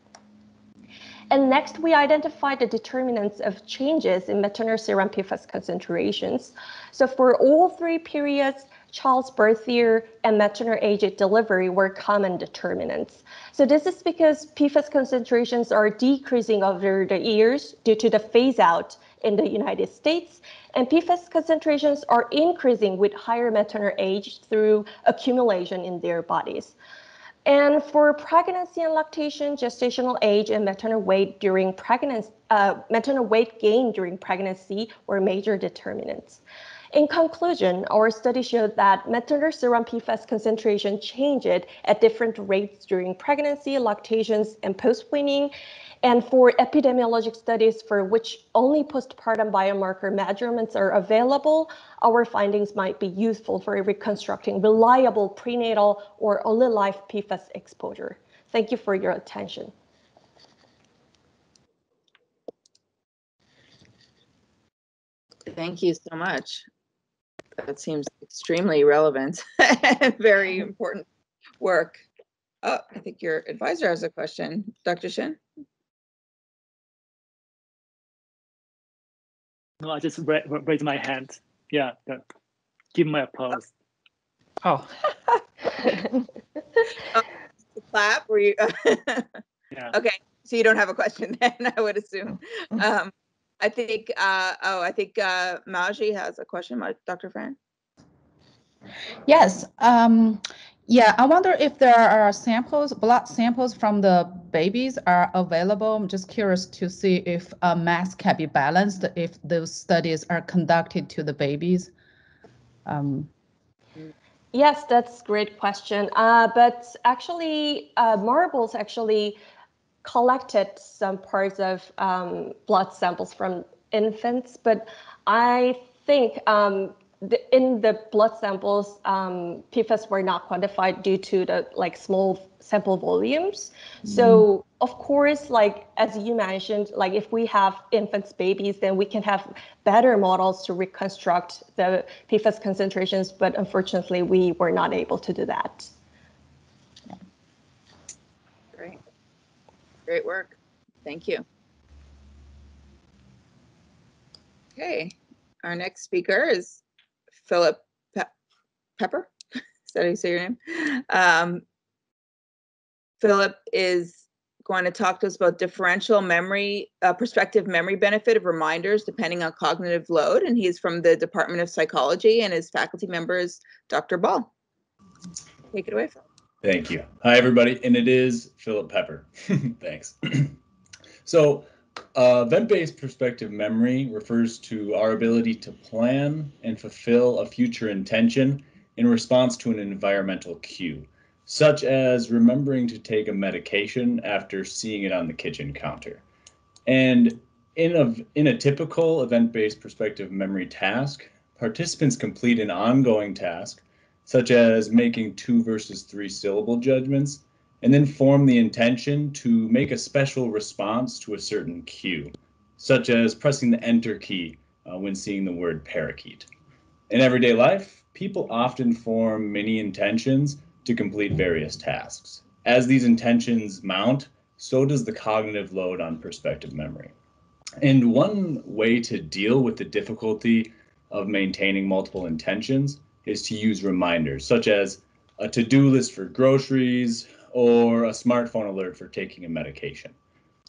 And next, we identified the determinants of changes in maternal serum PFAS concentrations. So for all 3 periods, child's birth year and maternal age at delivery were common determinants. So this is because PFAS concentrations are decreasing over the years due to the phase out in the United States, and PFAS concentrations are increasing with higher maternal age through accumulation in their bodies. And for pregnancy and lactation, gestational age and maternal weight during pregnancy, maternal weight gain during pregnancy were major determinants. In conclusion, our study showed that maternal serum PFAS concentration changed at different rates during pregnancy, lactations, and post-weaning. And for epidemiologic studies for which only postpartum biomarker measurements are available, our findings might be useful for reconstructing reliable prenatal or early life PFAS exposure. Thank you for your attention. Thank you so much. That seems extremely relevant and very important work. Oh, I think your advisor has a question. Dr. Shin? No, I just raised my hand. Yeah, give my applause. Oh. Clap? Were you? Yeah. Okay, so you don't have a question then, I would assume. I think Maji has a question. Dr. Fran? Yes. Yeah, I wonder if there are samples, blood samples from the babies are available. I'm just curious to see if mass can be balanced if those studies are conducted to the babies. Yes, that's a great question. But actually, Marbles actually collected some parts of blood samples from infants, but I think in the blood samples, PFAS were not quantified due to the small sample volumes. So of course, as you mentioned, if we have infants, babies, then we can have better models to reconstruct the PFAS concentrations, but unfortunately, we were not able to do that. Great. Great work. Thank you. Okay, our next speaker is Philip Pepper. Is that how you say your name? Philip is going to talk to us about differential memory, prospective memory benefit of reminders depending on cognitive load, and he's from the Department of Psychology, and his faculty member is Dr. Ball. Take it away, Philip. Thank you. Hi, everybody, and it is Philip Pepper. Thanks. So, event-based prospective memory refers to our ability to plan and fulfill a future intention in response to an environmental cue, such as remembering to take a medication after seeing it on the kitchen counter. And in a typical event-based prospective memory task, participants complete an ongoing task, such as making 2 versus 3 syllable judgments, and then form the intention to make a special response to a certain cue, such as pressing the enter key when seeing the word parakeet. In everyday life, people often form mini intentions to complete various tasks. As these intentions mount, so does the cognitive load on prospective memory. And one way to deal with the difficulty of maintaining multiple intentions is to use reminders, such as a to-do list for groceries or a smartphone alert for taking a medication.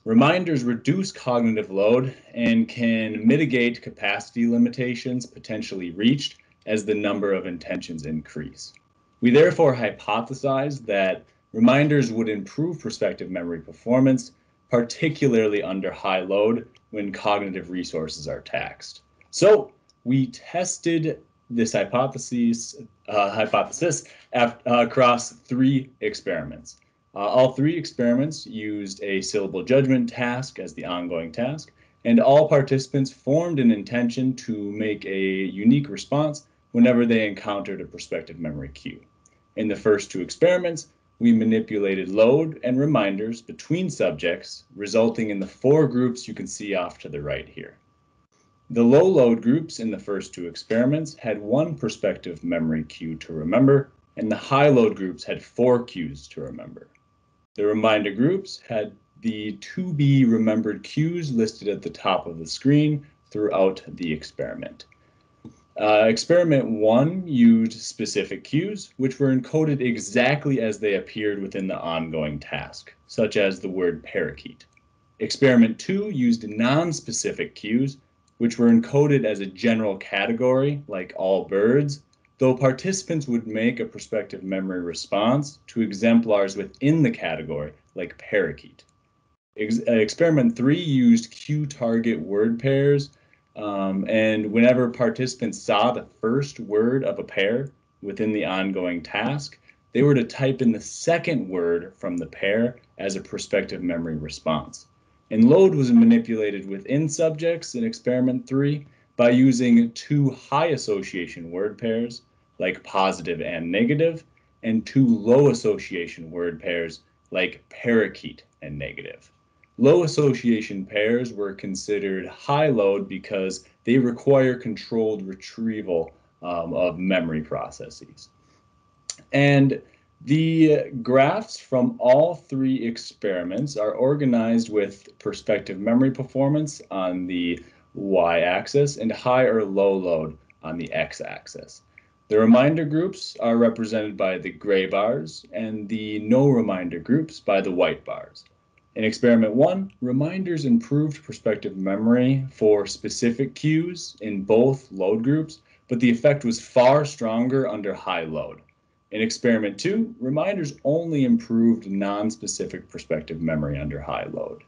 Reminders reduce cognitive load and can mitigate capacity limitations potentially reached as the number of intentions increase. We therefore hypothesized that reminders would improve prospective memory performance, particularly under high load when cognitive resources are taxed. So we tested this hypothesis across 3 experiments. All 3 experiments used a syllable judgment task as the ongoing task, and all participants formed an intention to make a unique response whenever they encountered a prospective memory cue. In the first two experiments, we manipulated load and reminders between subjects, resulting in the 4 groups you can see off to the right here. The low load groups in the first two experiments had 1 prospective memory cue to remember, and the high load groups had 4 cues to remember. The reminder groups had the to be remembered cues listed at the top of the screen throughout the experiment. Experiment 1 used specific cues, which were encoded exactly as they appeared within the ongoing task, such as the word parakeet. Experiment 2 used non-specific cues, which were encoded as a general category, like all birds, though participants would make a prospective memory response to exemplars within the category, like parakeet. Experiment 3 used cue target word pairs, and whenever participants saw the first word of a pair within the ongoing task, they were to type in the second word from the pair as a prospective memory response. And load was manipulated within subjects in experiment 3 by using 2 high association word pairs, like positive and negative, and 2 low association word pairs, like parakeet and negative. Low association pairs were considered high load because they require controlled retrieval of memory processes. And the graphs from all 3 experiments are organized with prospective memory performance on the y-axis and high or low load on the x-axis. The reminder groups are represented by the gray bars and the no reminder groups by the white bars. In experiment 1, reminders improved prospective memory for specific cues in both load groups, but the effect was far stronger under high load. In experiment 2, reminders only improved non-specific prospective memory under high load.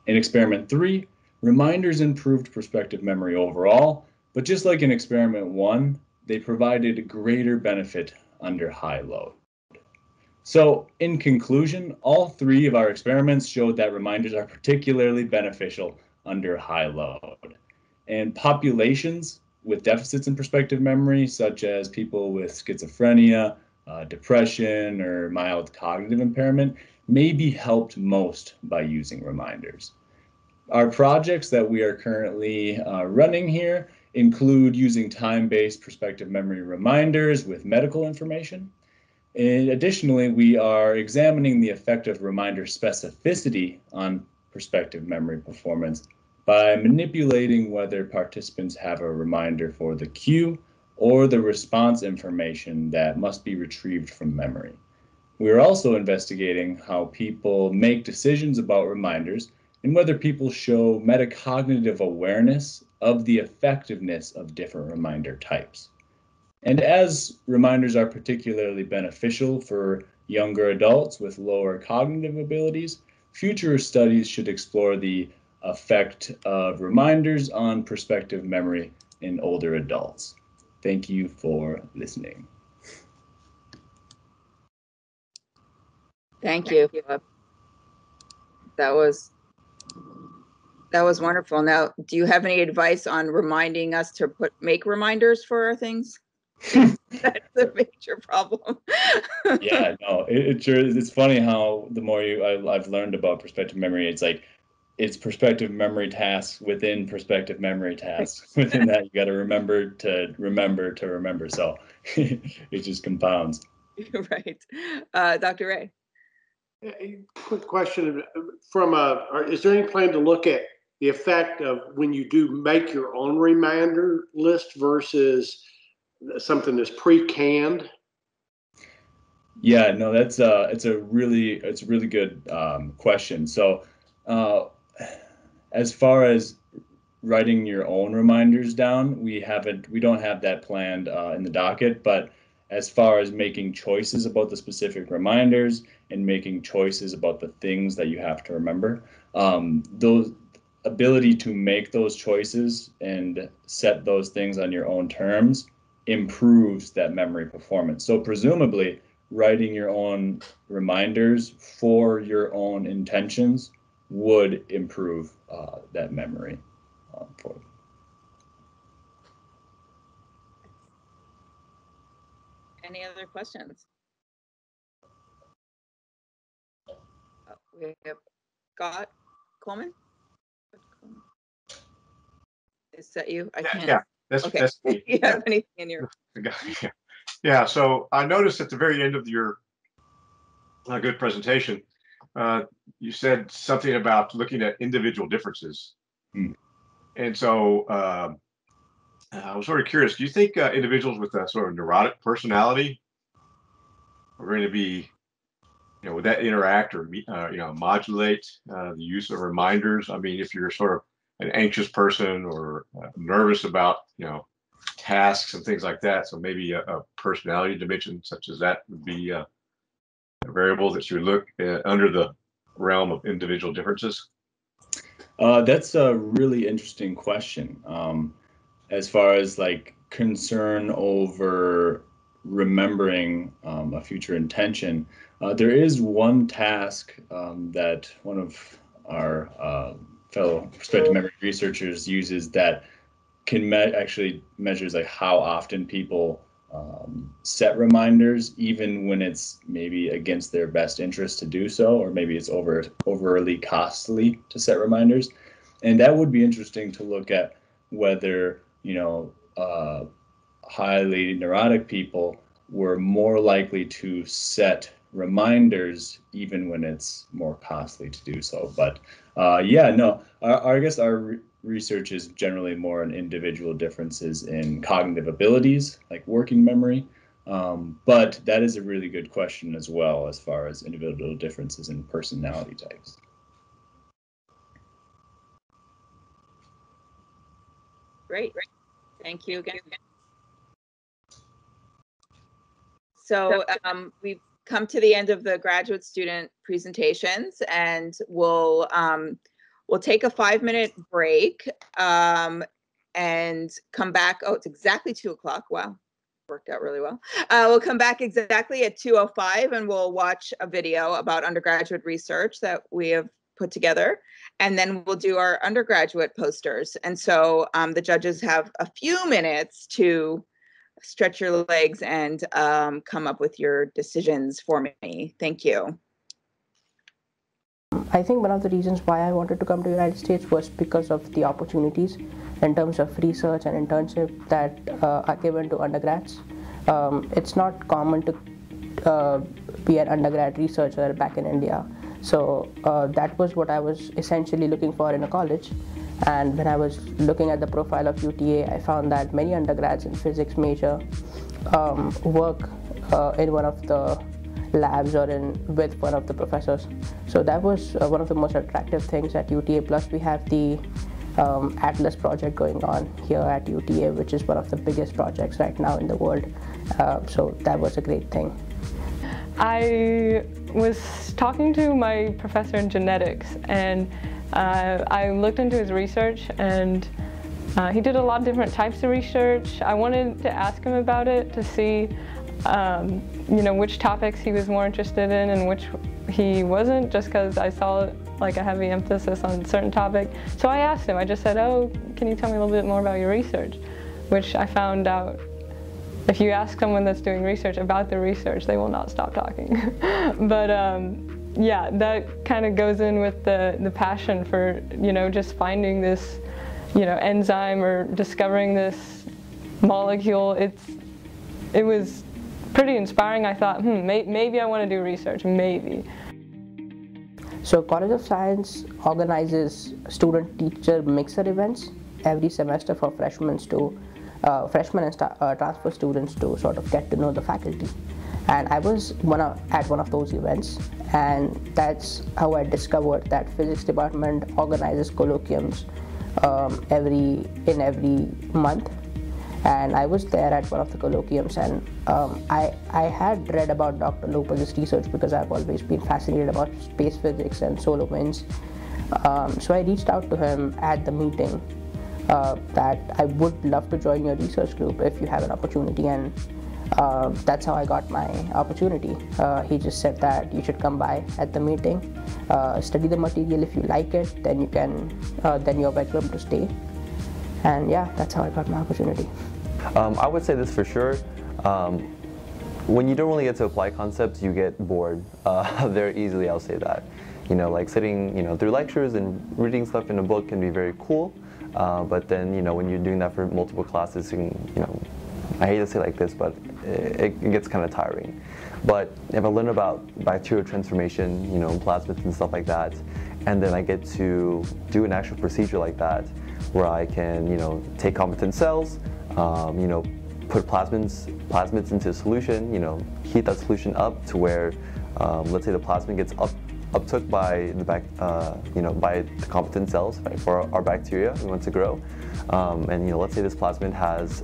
In experiment 3, reminders improved prospective memory overall, but just like in experiment 1, they provided greater benefit under high load. So, in conclusion, all 3 of our experiments showed that reminders are particularly beneficial under high load. And populations with deficits in prospective memory, such as people with schizophrenia, depression, or mild cognitive impairment, may be helped most by using reminders. Our projects that we are currently running here include using time-based prospective memory reminders with medical information. And additionally, we are examining the effect of reminder specificity on prospective memory performance by manipulating whether participants have a reminder for the cue or the response information that must be retrieved from memory. We are also investigating how people make decisions about reminders and whether people show metacognitive awareness of the effectiveness of different reminder types. And as reminders are particularly beneficial for younger adults with lower cognitive abilities, future studies should explore the effect of reminders on prospective memory in older adults. Thank you for listening. Thank you, Philip. That was wonderful. Now, do you have any advice on reminding us to make reminders for our things? That's a major problem. Yeah, no, it's funny how the more I've learned about prospective memory, it's like it's prospective memory tasks within prospective memory tasks. Within that, you got to remember to remember. So it just compounds. Right. Dr. Ray. A quick question is there any plan to look at the effect of when you do make your own reminder list versus something that's pre-canned? Yeah, no, it's a really good question. So as far as writing your own reminders down, we don't have that planned in the docket, but as far as making choices about the specific reminders and making choices about the things that you have to remember, those ability to make those choices and set those things on your own terms improves that memory performance. So presumably, writing your own reminders for your own intentions would improve that memory. Any other questions? We have Scott Coleman. Is that you? I can't. Yeah, that's me. You have anything in your? Yeah. So I noticed at the very end of your good presentation, you said something about looking at individual differences. And so I was sort of curious, do you think individuals with a sort of neurotic personality are going to be, would that interact or, modulate the use of reminders? I mean, if you're sort of an anxious person or nervous about, tasks and things like that, so maybe a personality dimension such as that would be a variable that you would look at under the realm of individual differences? That's a really interesting question. As far as like concern over remembering a future intention, there is one task that one of our fellow prospective memory researchers uses that can actually measures like how often people set reminders, even when it's maybe against their best interest to do so, or maybe it's overly costly to set reminders. And that would be interesting to look at whether, highly neurotic people were more likely to set reminders even when it's more costly to do so. But I guess our research is generally more on individual differences in cognitive abilities, like working memory. But that is a really good question as well, as far as individual differences in personality types. Great. Thank you again. So we've come to the end of the graduate student presentations, and we'll take a 5-minute break and come back. Oh, it's exactly 2 o'clock. Wow, worked out really well. We'll come back exactly at 2:05, and we'll watch a video about undergraduate research that we have put together, and then we'll do our undergraduate posters. And so the judges have a few minutes to stretch your legs and come up with your decisions for me. Thank you. I think one of the reasons why I wanted to come to the United States was because of the opportunities in terms of research and internship that are given to undergrads. It's not common to be an undergrad researcher back in India. So that was what I was essentially looking for in a college. And when I was looking at the profile of UTA, I found that many undergrads in physics major work in one of the labs or with one of the professors. So that was one of the most attractive things at UTA. Plus we have the Atlas project going on here at UTA, which is one of the biggest projects right now in the world. So that was a great thing. I was talking to my professor in genetics, and I looked into his research, and he did a lot of different types of research. I wanted to ask him about it to see which topics he was more interested in and which he wasn't, just because I saw like a heavy emphasis on a certain topic. So I asked him, I just said, oh, can you tell me a little bit more about your research? Which I found out, if you ask someone that's doing research about their research, they will not stop talking. But yeah, that kind of goes in with the passion for, just finding this, enzyme or discovering this molecule. It was pretty inspiring. I thought, maybe I want to do research, maybe. So College of Science organizes student-teacher mixer events every semester for freshmen and transfer students to sort of get to know the faculty. And I was at one of those events, and that's how I discovered that physics department organizes colloquiums every month. And I was there at one of the colloquiums, and I had read about Dr. Lopez's research because I've always been fascinated about space physics and solar winds. So I reached out to him at the meeting that I would love to join your research group if you have an opportunity, and that's how I got my opportunity. He just said that you should come by at the meeting, study the material. If you like it, then you're welcome to stay. And yeah, that's how I got my opportunity. I would say this for sure. when you don't really get to apply concepts, you get bored very easily, I'll say that. You know, like sitting, you know, through lectures and reading stuff in a book can be very cool, but then, you know, when you're doing that for multiple classes, you know, I hate to say it like this, but it gets kind of tiring. But if I learn about bacterial transformation, you know, plasmids and stuff like that, and then I get to do an actual procedure like that, where I can, you know, take competent cells, you know, put plasmids into a solution, you know, heat that solution up to where, let's say the plasmid gets uptook by the you know, by the competent cells, right, for our bacteria we want to grow, and you know, let's say this plasmid has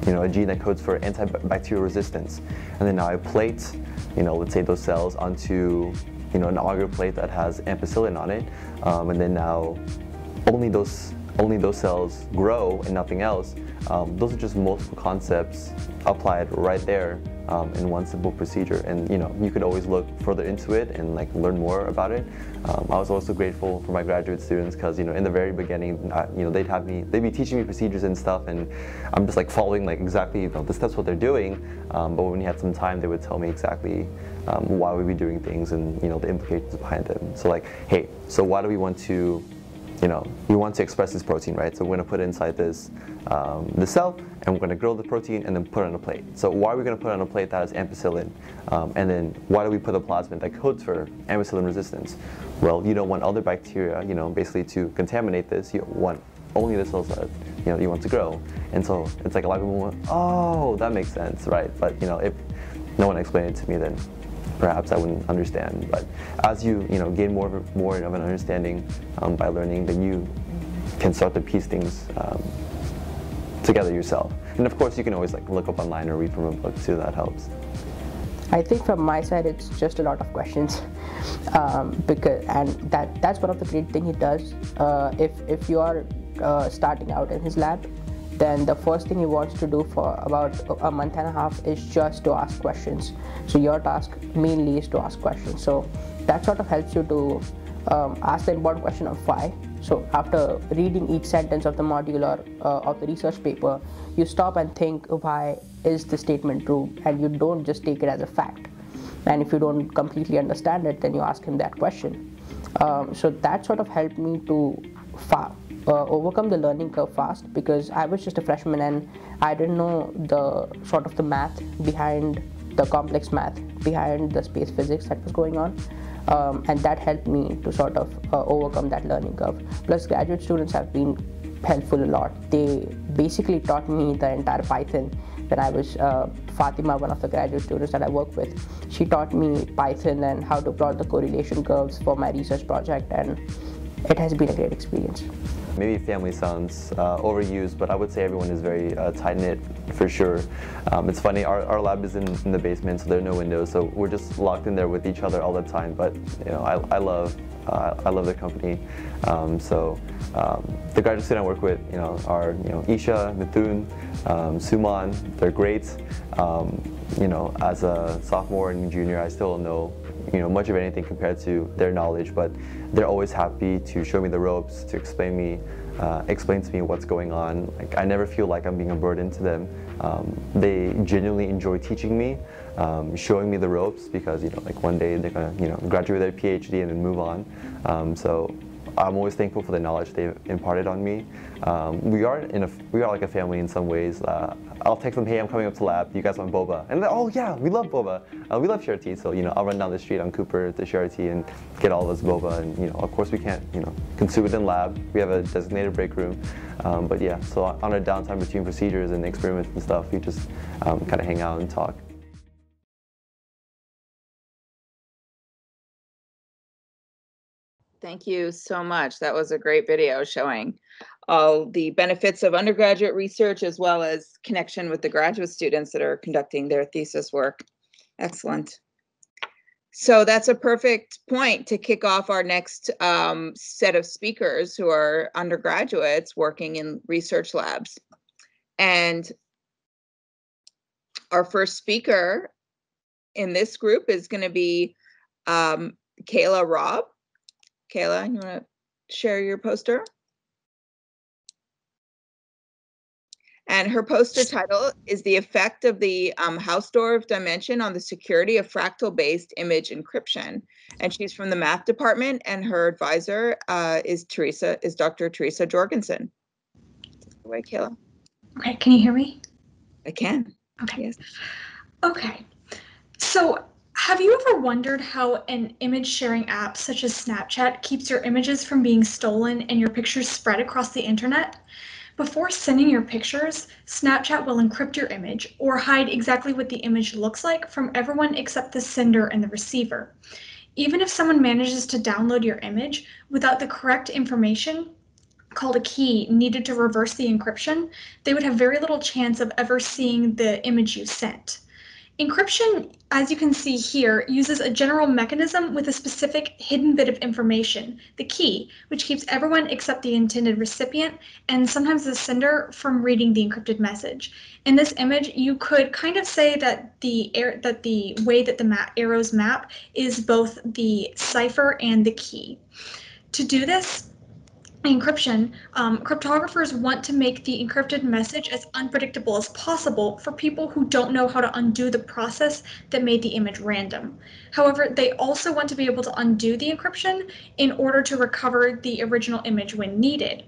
you know, a gene that codes for antibacterial resistance, and then now I plate, you know, let's say those cells onto, you know, an agar plate that has ampicillin on it, and then now only those cells grow and nothing else. Those are just multiple concepts applied right there in one simple procedure, and you know, you could always look further into it and like learn more about it. I was also grateful for my graduate students because, you know, in the very beginning, you know, they'd be teaching me procedures and stuff, and I'm just like following like exactly, you know, the steps what they're doing. But when we had some time, they would tell me exactly why we'd be doing things and, you know, the implications behind them. So like, hey, so why do we want to, you know, we want to express this protein, right? So we're going to put it inside this cell, and we're going to grow the protein and then put it on a plate. So why are we going to put it on a plate that has ampicillin? And then why do we put a plasmid that codes for ampicillin resistance? Well, you don't want other bacteria, you know, basically to contaminate this. You want only the cells that, you know, you want to grow. And so it's like a lot of people went, oh, that makes sense, right? But, you know, if no one explained it to me, then perhaps I wouldn't understand. But as you know, gain more of an understanding by learning, then you can start to piece things together yourself. And of course, you can always like look up online or read from a book too. That helps. I think from my side, it's just a lot of questions, that's one of the great things he does. If you are starting out in his lab, then the first thing he wants to do for about a month and a half is just to ask questions. So your task mainly is to ask questions. So that sort of helps you to ask the important question of why. So after reading each sentence of the module or of the research paper, you stop and think, why is the statement true? And you don't just take it as a fact. And if you don't completely understand it, then you ask him that question. So that sort of helped me to overcome the learning curve fast, because I was just a freshman and I didn't know the sort of the math behind the complex math behind the space physics that was going on, and that helped me to sort of overcome that learning curve. Plus, graduate students have been helpful a lot. They basically taught me the entire Python. When I was Fatima, one of the graduate students that I work with, she taught me Python and how to plot the correlation curves for my research project, and it has been a great experience. Maybe family sounds overused, but I would say everyone is very tight-knit for sure. It's funny, our lab is in the basement, so there are no windows, so we're just locked in there with each other all the time. But you know, I love the company. The graduate student I work with, you know, are, you know, Isha, Mithun, Suman. They're great. You know, as a sophomore and junior, I still don't know, you know, much of anything compared to their knowledge, but they're always happy to show me the ropes, to explain to me what's going on. Like, I never feel like I'm being a burden to them. They genuinely enjoy teaching me, showing me the ropes, because, you know, like one day they're gonna, you know, graduate their PhD and then move on. So I'm always thankful for the knowledge they've imparted on me. We are like a family in some ways. I'll text them, hey, I'm coming up to lab. You guys want boba? And they're, oh yeah, we love boba. We love share tea. So, you know, I'll run down the street on Cooper to share tea and get all this boba. And, you know, of course we can't, you know, consume it in lab. We have a designated break room. But yeah, so on our downtime between procedures and experiments and stuff, we just kind of hang out and talk. Thank you so much. That was a great video showing all the benefits of undergraduate research as well as connection with the graduate students that are conducting their thesis work. Excellent. So that's a perfect point to kick off our next set of speakers who are undergraduates working in research labs. And our first speaker in this group is going to be Kayla Robb. Kayla, you want to share your poster? And her poster title is The Effect of the Hausdorff Dimension on the Security of Fractal-Based Image Encryption. And she's from the math department, and her advisor is Dr. Teresa Jorgensen. Take it away, Kayla. Okay, can you hear me? I can. Okay. Yes. Okay. So have you ever wondered how an image sharing app such as Snapchat keeps your images from being stolen and your pictures spread across the internet? Before sending your pictures, Snapchat will encrypt your image or hide exactly what the image looks like from everyone except the sender and the receiver. Even if someone manages to download your image without the correct information, called a key, needed to reverse the encryption, they would have very little chance of ever seeing the image you sent. Encryption, as you can see here, uses a general mechanism with a specific hidden bit of information, the key, which keeps everyone except the intended recipient and sometimes the sender from reading the encrypted message. In this image, you could kind of say that the way that the arrows map is both the cipher and the key. To do this, encryption, cryptographers want to make the encrypted message as unpredictable as possible for people who don't know how to undo the process that made the image random. However, they also want to be able to undo the encryption in order to recover the original image when needed.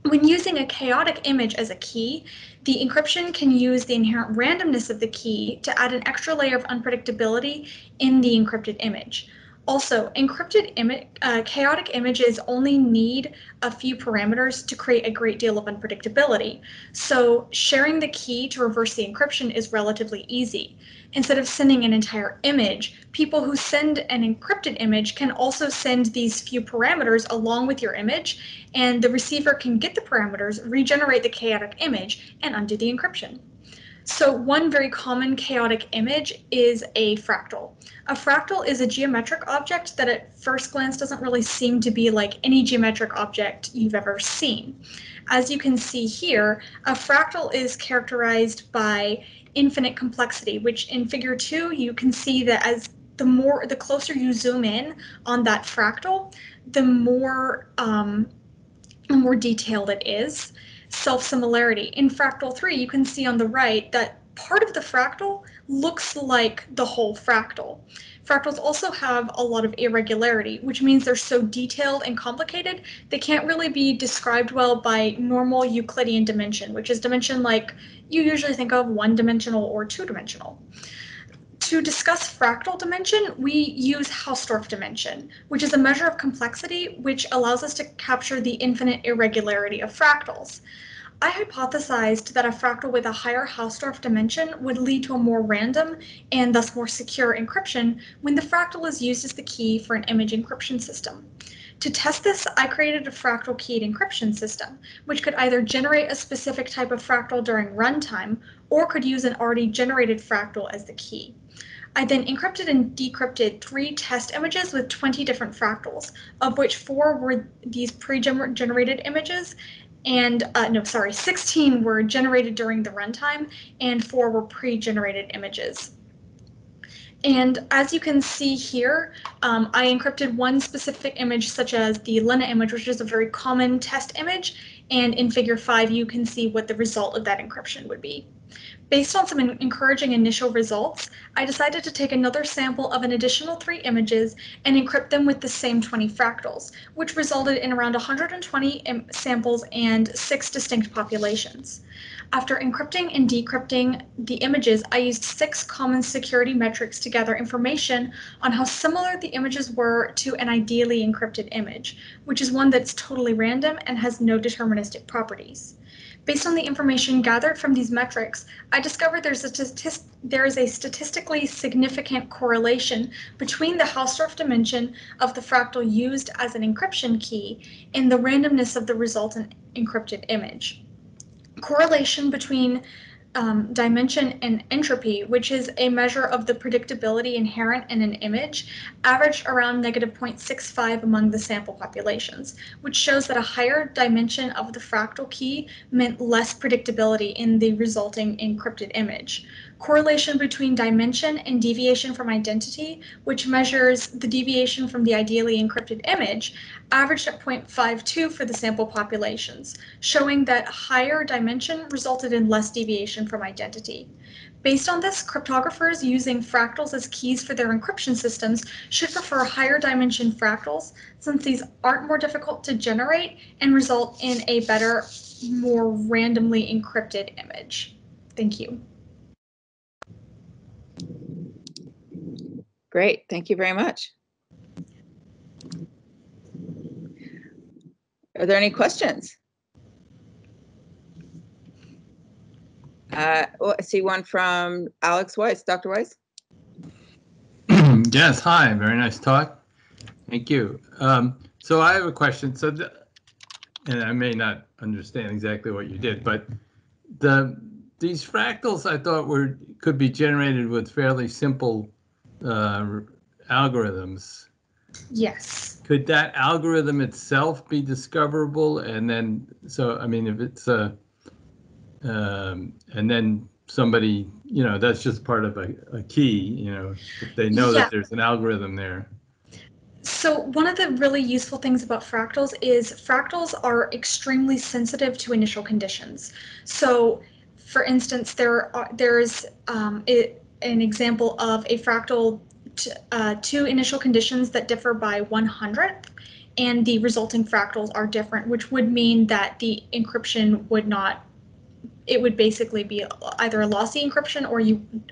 When using a chaotic image as a key, the encryption can use the inherent randomness of the key to add an extra layer of unpredictability in the encrypted image. Also, chaotic images only need a few parameters to create a great deal of unpredictability. So sharing the key to reverse the encryption is relatively easy. Instead of sending an entire image, people who send an encrypted image can also send these few parameters along with your image, and the receiver can get the parameters, regenerate the chaotic image, and undo the encryption. So one very common chaotic image is a fractal. A fractal is a geometric object that at first glance doesn't really seem to be like any geometric object you've ever seen. As you can see here, a fractal is characterized by infinite complexity, which in figure 2 you can see that as the closer you zoom in on that fractal, the more detailed it is. Self-similarity. In fractal 3, you can see on the right that part of the fractal looks like the whole fractal. Fractals also have a lot of irregularity, which means they're so detailed and complicated, they can't really be described well by normal Euclidean dimension, which is dimension like you usually think of one-dimensional or two-dimensional. To discuss fractal dimension, we use Hausdorff dimension, which is a measure of complexity which allows us to capture the infinite irregularity of fractals. I hypothesized that a fractal with a higher Hausdorff dimension would lead to a more random and thus more secure encryption when the fractal is used as the key for an image encryption system. To test this, I created a fractal keyed encryption system, which could either generate a specific type of fractal during runtime or could use an already generated fractal as the key. I then encrypted and decrypted 3 test images with 20 different fractals, of which 4 were these pre-generated images, and 16 were generated during the runtime, and 4 were pre-generated images. And as you can see here, I encrypted one specific image, such as the Lena image, which is a very common test image, and in figure 5 you can see what the result of that encryption would be. Based on some encouraging initial results, I decided to take another sample of an additional 3 images and encrypt them with the same 20 fractals, which resulted in around 120 samples and 6 distinct populations. After encrypting and decrypting the images, I used 6 common security metrics to gather information on how similar the images were to an ideally encrypted image, which is one that's totally random and has no deterministic properties. Based on the information gathered from these metrics, I discovered there is a statistically significant correlation between the Hausdorff dimension of the fractal used as an encryption key and the randomness of the resultant encrypted image. Correlation between dimension and entropy, which is a measure of the predictability inherent in an image, averaged around -0.65 among the sample populations, which shows that a higher dimension of the fractal key meant less predictability in the resulting encrypted image. correlation between dimension and deviation from identity, which measures the deviation from the ideally encrypted image, averaged at 0.52 for the sample populations, showing that higher dimension resulted in less deviation from identity. Based on this, cryptographers using fractals as keys for their encryption systems should prefer higher dimension fractals, since these aren't more difficult to generate and result in a better, more randomly encrypted image. Thank you. Great, thank you very much. Are there any questions? I see one from Alex Weiss. Dr. Weiss? Yes, hi, very nice talk. Thank you. So I have a question. So, and I may not understand exactly what you did, but these fractals I thought could be generated with fairly simple algorithms. Yes. Could that algorithm itself be discoverable? And then, so I mean, if it's and then somebody, you know, that's just part of a key, you know, if they know that there's an algorithm there. So one of the really useful things about fractals is fractals are extremely sensitive to initial conditions. So for instance, there's an example of a fractal two initial conditions that differ by 1/100th, and the resulting fractals are different, which would mean that the encryption would not, it would basically be either a lossy encryption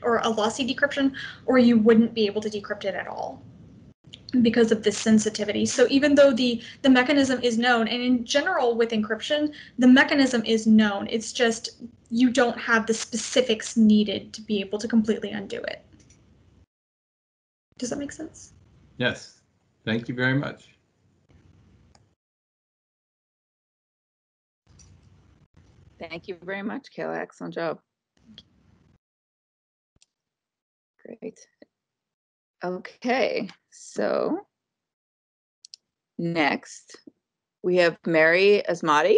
or a lossy decryption, or you wouldn't be able to decrypt it at all because of this sensitivity. So even though the mechanism is known, and in general with encryption, the mechanism is known, it's just you don't have the specifics needed to be able to completely undo it. Does that make sense? Yes, thank you very much. Thank you very much, Kayla. Excellent job. Great. Okay, so next we have Mary Asmati.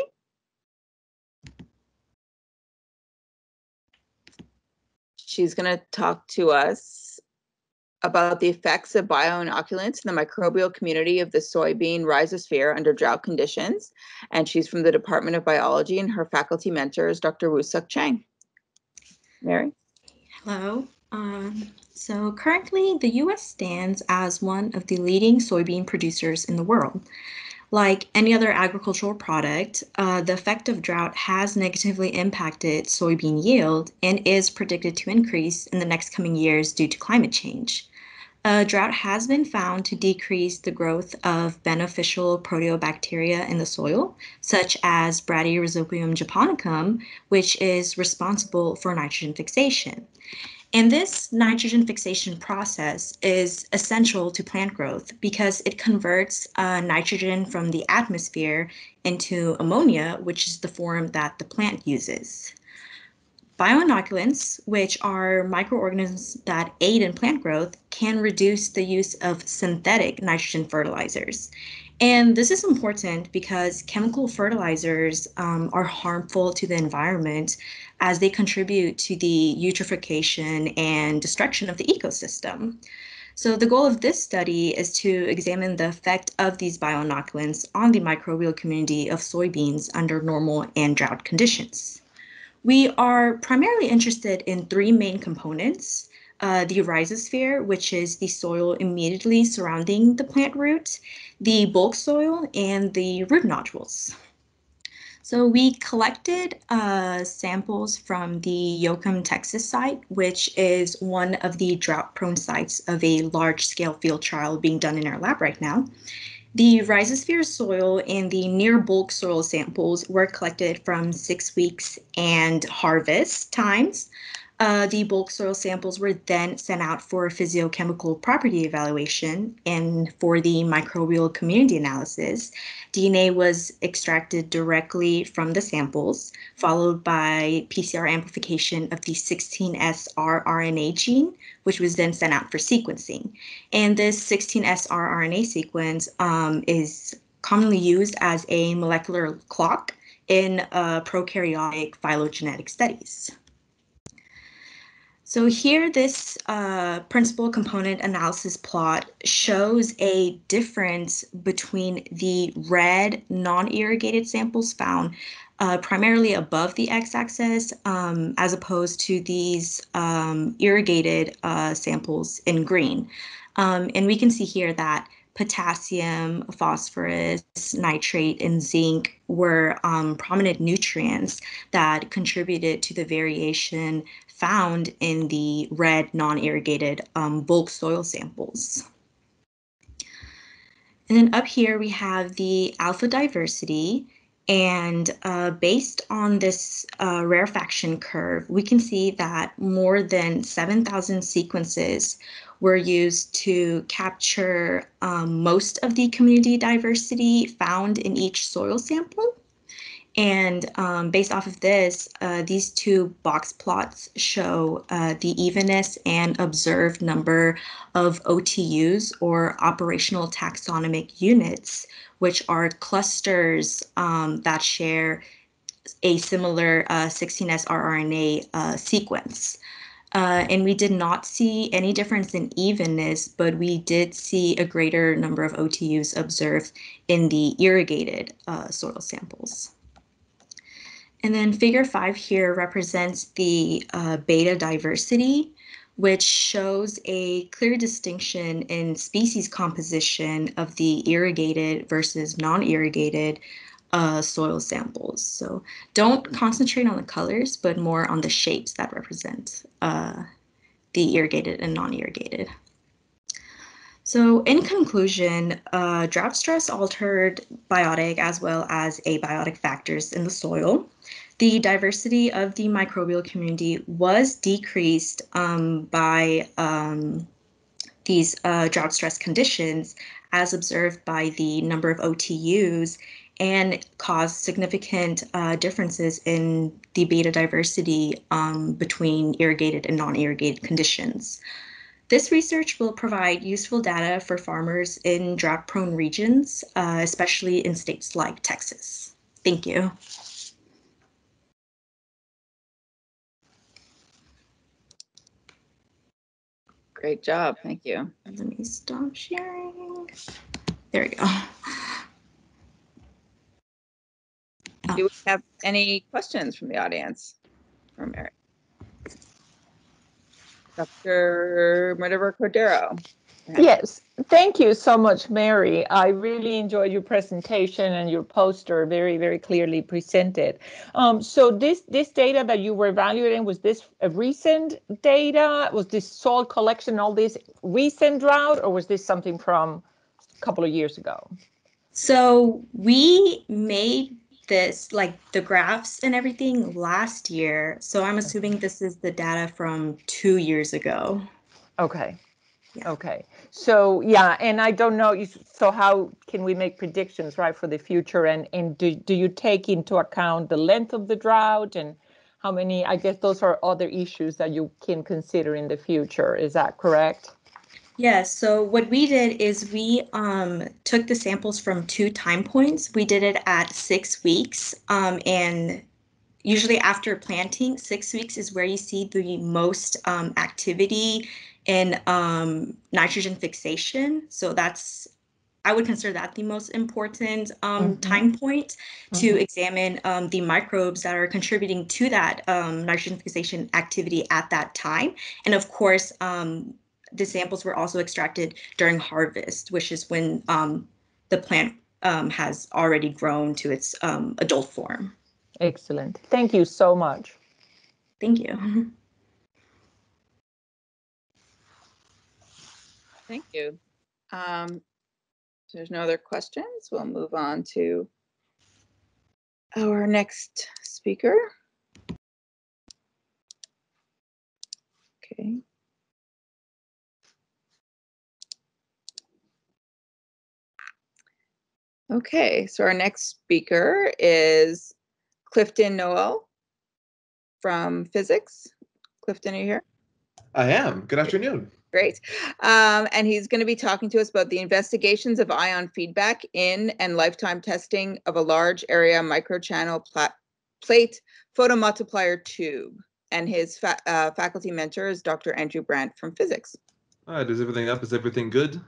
She's going to talk to us about the effects of bioinoculants in the microbial community of the soybean rhizosphere under drought conditions. And she's from the Department of Biology, and her faculty mentor is Dr. Woo-Suk Chang. Mary? Hello. So currently, the U.S. stands as one of the leading soybean producers in the world. Like any other agricultural product, the effect of drought has negatively impacted soybean yield and is predicted to increase in the next coming years due to climate change. Drought has been found to decrease the growth of beneficial proteobacteria in the soil, such as Bradyrhizobium japonicum, which is responsible for nitrogen fixation. And this nitrogen fixation process is essential to plant growth because it converts nitrogen from the atmosphere into ammonia, which is the form that the plant uses. Bioinoculants, which are microorganisms that aid in plant growth, can reduce the use of synthetic nitrogen fertilizers. And this is important because chemical fertilizers are harmful to the environment as they contribute to the eutrophication and destruction of the ecosystem. So the goal of this study is to examine the effect of these bioinoculants on the microbial community of soybeans under normal and drought conditions. We are primarily interested in three main components: the rhizosphere, which is the soil immediately surrounding the plant root, the bulk soil, and the root nodules. So we collected samples from the Yoakum, Texas site, which is one of the drought-prone sites of a large-scale field trial being done in our lab right now. The rhizosphere soil and the near bulk soil samples were collected from 6 weeks and harvest times. The bulk soil samples were then sent out for physiochemical property evaluation, and for the microbial community analysis, DNA was extracted directly from the samples, followed by PCR amplification of the 16S rRNA gene, which was then sent out for sequencing. And this 16S rRNA sequence is commonly used as a molecular clock in prokaryotic phylogenetic studies. So here, this principal component analysis plot shows a difference between the red non-irrigated samples found primarily above the x-axis as opposed to these irrigated samples in green. And we can see here that potassium, phosphorus, nitrate, and zinc were prominent nutrients that contributed to the variation found in the red non-irrigated bulk soil samples. And then up here we have the alpha diversity, and based on this rarefaction curve, we can see that more than 7,000 sequences were used to capture most of the community diversity found in each soil sample. And based off of this, these two box plots show the evenness and observed number of OTUs, or operational taxonomic units, which are clusters that share a similar 16S rRNA sequence. And we did not see any difference in evenness, but we did see a greater number of OTUs observed in the irrigated soil samples. And then figure 5 here represents the beta diversity, which shows a clear distinction in species composition of the irrigated versus non-irrigated soil samples. So don't concentrate on the colors, but more on the shapes that represent the irrigated and non-irrigated. So in conclusion, drought stress altered biotic as well as abiotic factors in the soil. The diversity of the microbial community was decreased by these drought stress conditions as observed by the number of OTUs, and caused significant differences in the beta diversity between irrigated and non-irrigated conditions. This research will provide useful data for farmers in drought-prone regions, especially in states like Texas. Thank you. Great job. Thank you. Let me stop sharing. There we go. Do we have any questions from the audience for Mary? Dr. Medeva Cordero. Yes, thank you so much, Mary. I really enjoyed your presentation and your poster, very, very clearly presented. So this data that you were evaluating, was this a recent data? Was this soil collection, all this recent drought, or was this something from a couple of years ago? So we made this, like the graphs and everything, last year. So I'm assuming this is the data from 2 years ago. Okay. Yeah. Okay. So yeah, and I don't know, so how can we make predictions, right, for the future? And do you take into account the length of the drought and how many, I guess those are other issues that you can consider in the future. Is that correct? Yes, so what we did is we took the samples from 2 time points. We did it at 6 weeks, and usually after planting, 6 weeks is where you see the most activity in nitrogen fixation. So I would consider that the most important time point to examine the microbes that are contributing to that nitrogen fixation activity at that time. And of course, the samples were also extracted during harvest, which is when the plant has already grown to its adult form. Excellent. Thank you so much. Thank you. Thank you. If there's no other questions, we'll move on to our next speaker. Okay. Okay, so our next speaker is Clifton Noel from physics. Clifton, are you here? I am. Good afternoon. Great. And he's going to be talking to us about the investigations of ion feedback in and lifetime testing of a large area microchannel plate photomultiplier tube. and his faculty mentor is Dr. Andrew Brandt from physics. All right, is everything up? Is everything good?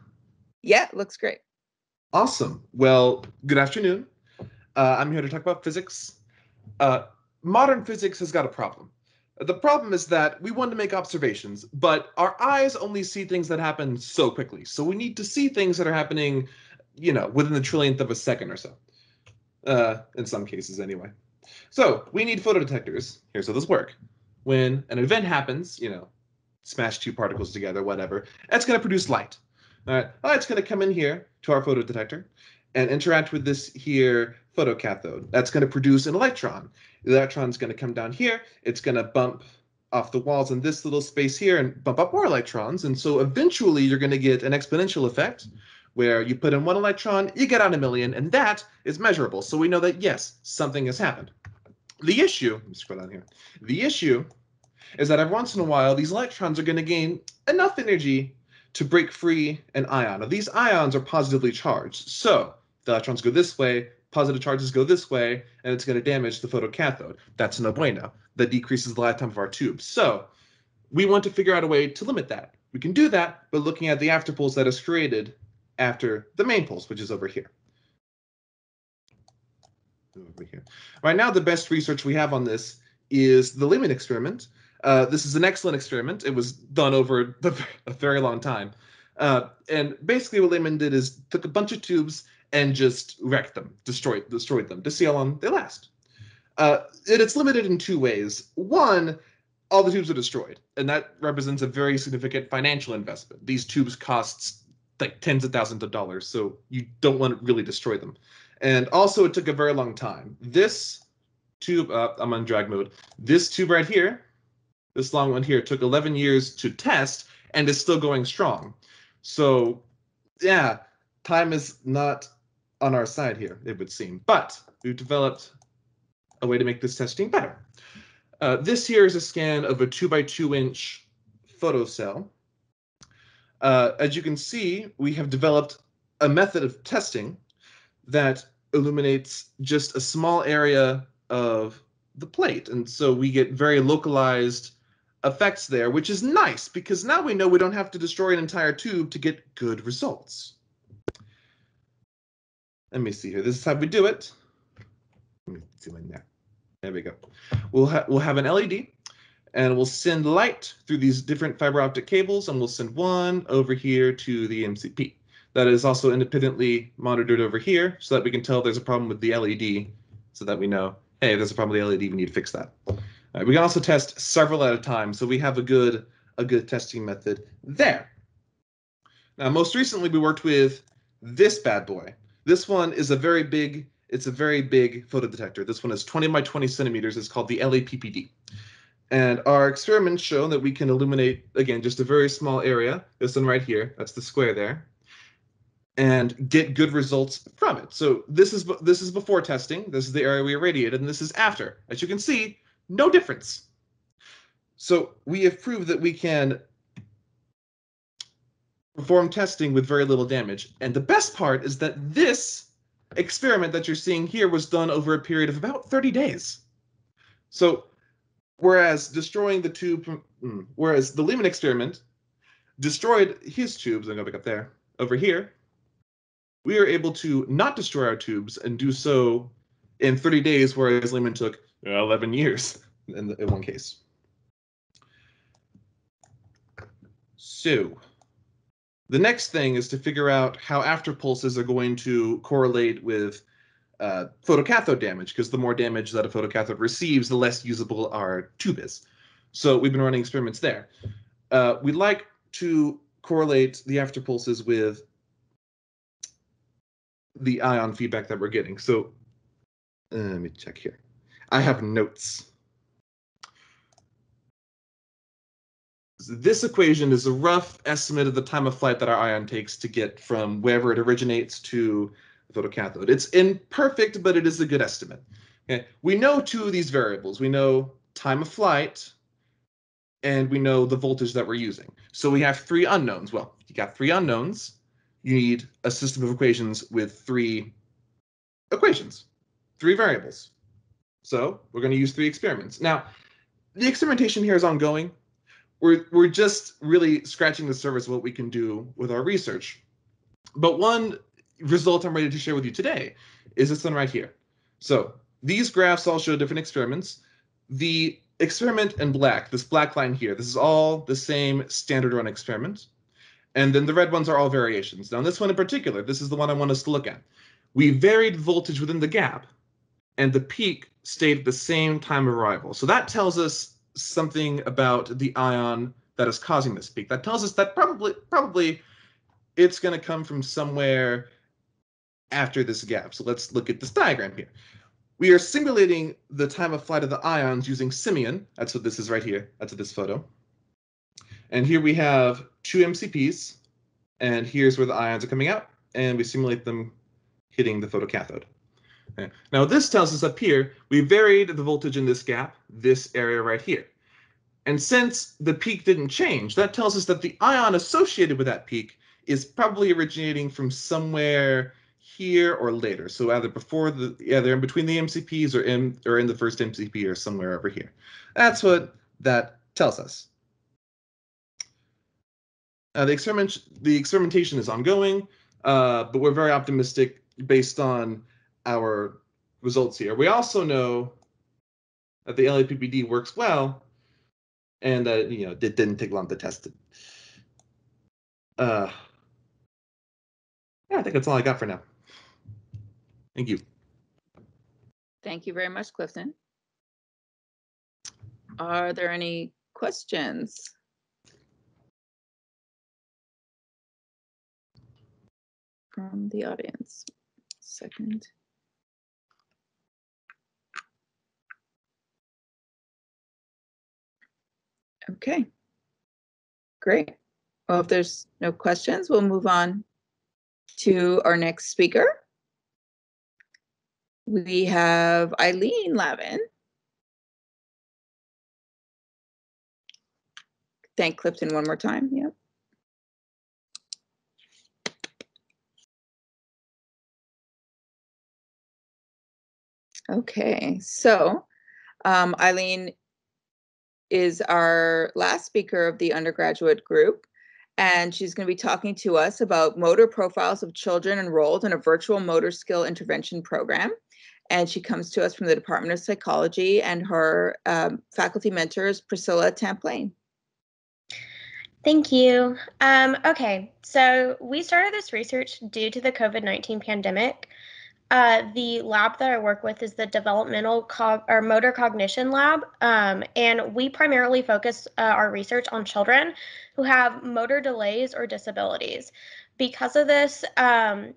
Yeah, looks great. Awesome. Well, good afternoon. I'm here to talk about physics. Modern physics has got a problem. The problem is that we want to make observations, but our eyes only see things that happen so quickly. So we need to see things that are happening, you know, within the trillionth of a second or so. In some cases, anyway. So we need photodetectors. Here's how this works. When an event happens, you know, smash two particles together, whatever, that's going to produce light. All right, light's going to come in here to our photodetector and interact with this here photocathode. That's going to produce an electron. The electron's going to come down here. It's going to bump off the walls in this little space here and bump up more electrons. And so eventually you're going to get an exponential effect where you put in one electron, you get out a million, and that is measurable. So we know that, yes, something has happened. The issue, let me scroll down here. The issue is that every once in a while, these electrons are going to gain enough energy to break free an ion. Now, these ions are positively charged. So the electrons go this way, positive charges go this way, and it's going to damage the photocathode. That's no bueno. That decreases the lifetime of our tube. So we want to figure out a way to limit that. We can do that by looking at the afterpulse that is created after the main pulse, which is over here. Over here. Right now, the best research we have on this is the Lehman experiment. This is an excellent experiment. It was done over a very long time. And basically what Lehman did is took a bunch of tubes and just wrecked them, destroyed them to see how long they last. It's limited in two ways. One, all the tubes are destroyed, and that represents a very significant financial investment. These tubes cost like tens of thousands of dollars, so you don't want to really destroy them. And also, it took a very long time. This tube, I'm on drag mode. This tube right here, this long one here, took 11 years to test and is still going strong. So, yeah, time is not on our side here, it would seem. But we've developed a way to make this testing better. This here is a scan of a 2x2 inch photocell. As you can see, we have developed a method of testing that illuminates just a small area of the plate. And so we get very localized effects there, which is nice because now we know we don't have to destroy an entire tube to get good results. Let me see here. This is how we do it. Let me zoom in there. There we go. We'll have an LED, and we'll send light through these different fiber optic cables, and we'll send one over here to the MCP. That is also independently monitored over here so that we can tell if there's a problem with the LED so that we know, hey, if there's a problem with the LED, we need to fix that. We can also test several at a time, so we have a good testing method there. Now, most recently, we worked with this bad boy. This one is a very big photodetector. This one is 20 by 20 centimeters. It's called the LAPPD. And our experiments show that we can illuminate, again, just a very small area. This one right here, that's the square there, and get good results from it. So this is before testing. This is the area we irradiated, and this is after. As you can see, no difference. So we have proved that we can perform testing with very little damage. And the best part is that this experiment that you're seeing here was done over a period of about 30 days. So whereas destroying the tube, whereas the Lehman experiment destroyed his tubes, I'm going to pick up there, over here, we are able to not destroy our tubes and do so in 30 days, whereas Lehman took 11 years in one case. So the next thing is to figure out how afterpulses are going to correlate with photocathode damage, because the more damage that a photocathode receives, the less usable our tube is. So we've been running experiments there. We'd like to correlate the afterpulses with the ion feedback that we're getting. So let me check here. I have notes. This equation is a rough estimate of the time of flight that our ion takes to get from wherever it originates to the photocathode. It's imperfect, but it is a good estimate. Okay. We know two of these variables. We know time of flight, and we know the voltage that we're using. So we have three unknowns. Well, you got three unknowns. You need a system of equations with three equations, three variables. So we're going to use three experiments. Now, the experimentation here is ongoing. We're just really scratching the surface of what we can do with our research. But one result I'm ready to share with you today is this one right here. So these graphs all show different experiments. The experiment in black, this black line here, this is all the same standard run experiment. And then the red ones are all variations. Now, in this one in particular, this is the one I want us to look at. We varied voltage within the gap, and the peak stayed at the same time of arrival. So that tells us something about the ion that is causing this peak. That tells us that probably it's going to come from somewhere after this gap. So let's look at this diagram here. We are simulating the time of flight of the ions using Simeon. That's what this is right here. That's this photo. And here we have 2 MCPs, and here's where the ions are coming out, and we simulate them hitting the photocathode. Okay. Now this tells us up here, we varied the voltage in this gap, this area right here. And since the peak didn't change, that tells us that the ion associated with that peak is probably originating from somewhere here or later. So either either in between the MCPs or in the first MCP or somewhere over here. That's what that tells us. The experimentation is ongoing, but we're very optimistic based on our results here. We also know that the LAPPD works well, and that it didn't take long to test it. Yeah, I think that's all I got for now. Thank you. Thank you very much, Clifton. Are there any questions? From the audience. Second. Okay, great. Well, if there's no questions, we'll move on to our next speaker. We have Eileen Lavin. Thank Clifton one more time. Yeah. Okay, so Eileen is our last speaker of the undergraduate group, and she's going to be talking to us about motor profiles of children enrolled in a virtual motor skill intervention program. And she comes to us from the Department of Psychology, and her faculty mentor is Priscilla Tamplain. Thank you. Okay, so we started this research due to the COVID-19 pandemic. The lab that I work with is the Developmental Motor Cognition Lab, and we primarily focus our research on children who have motor delays or disabilities. Because of this,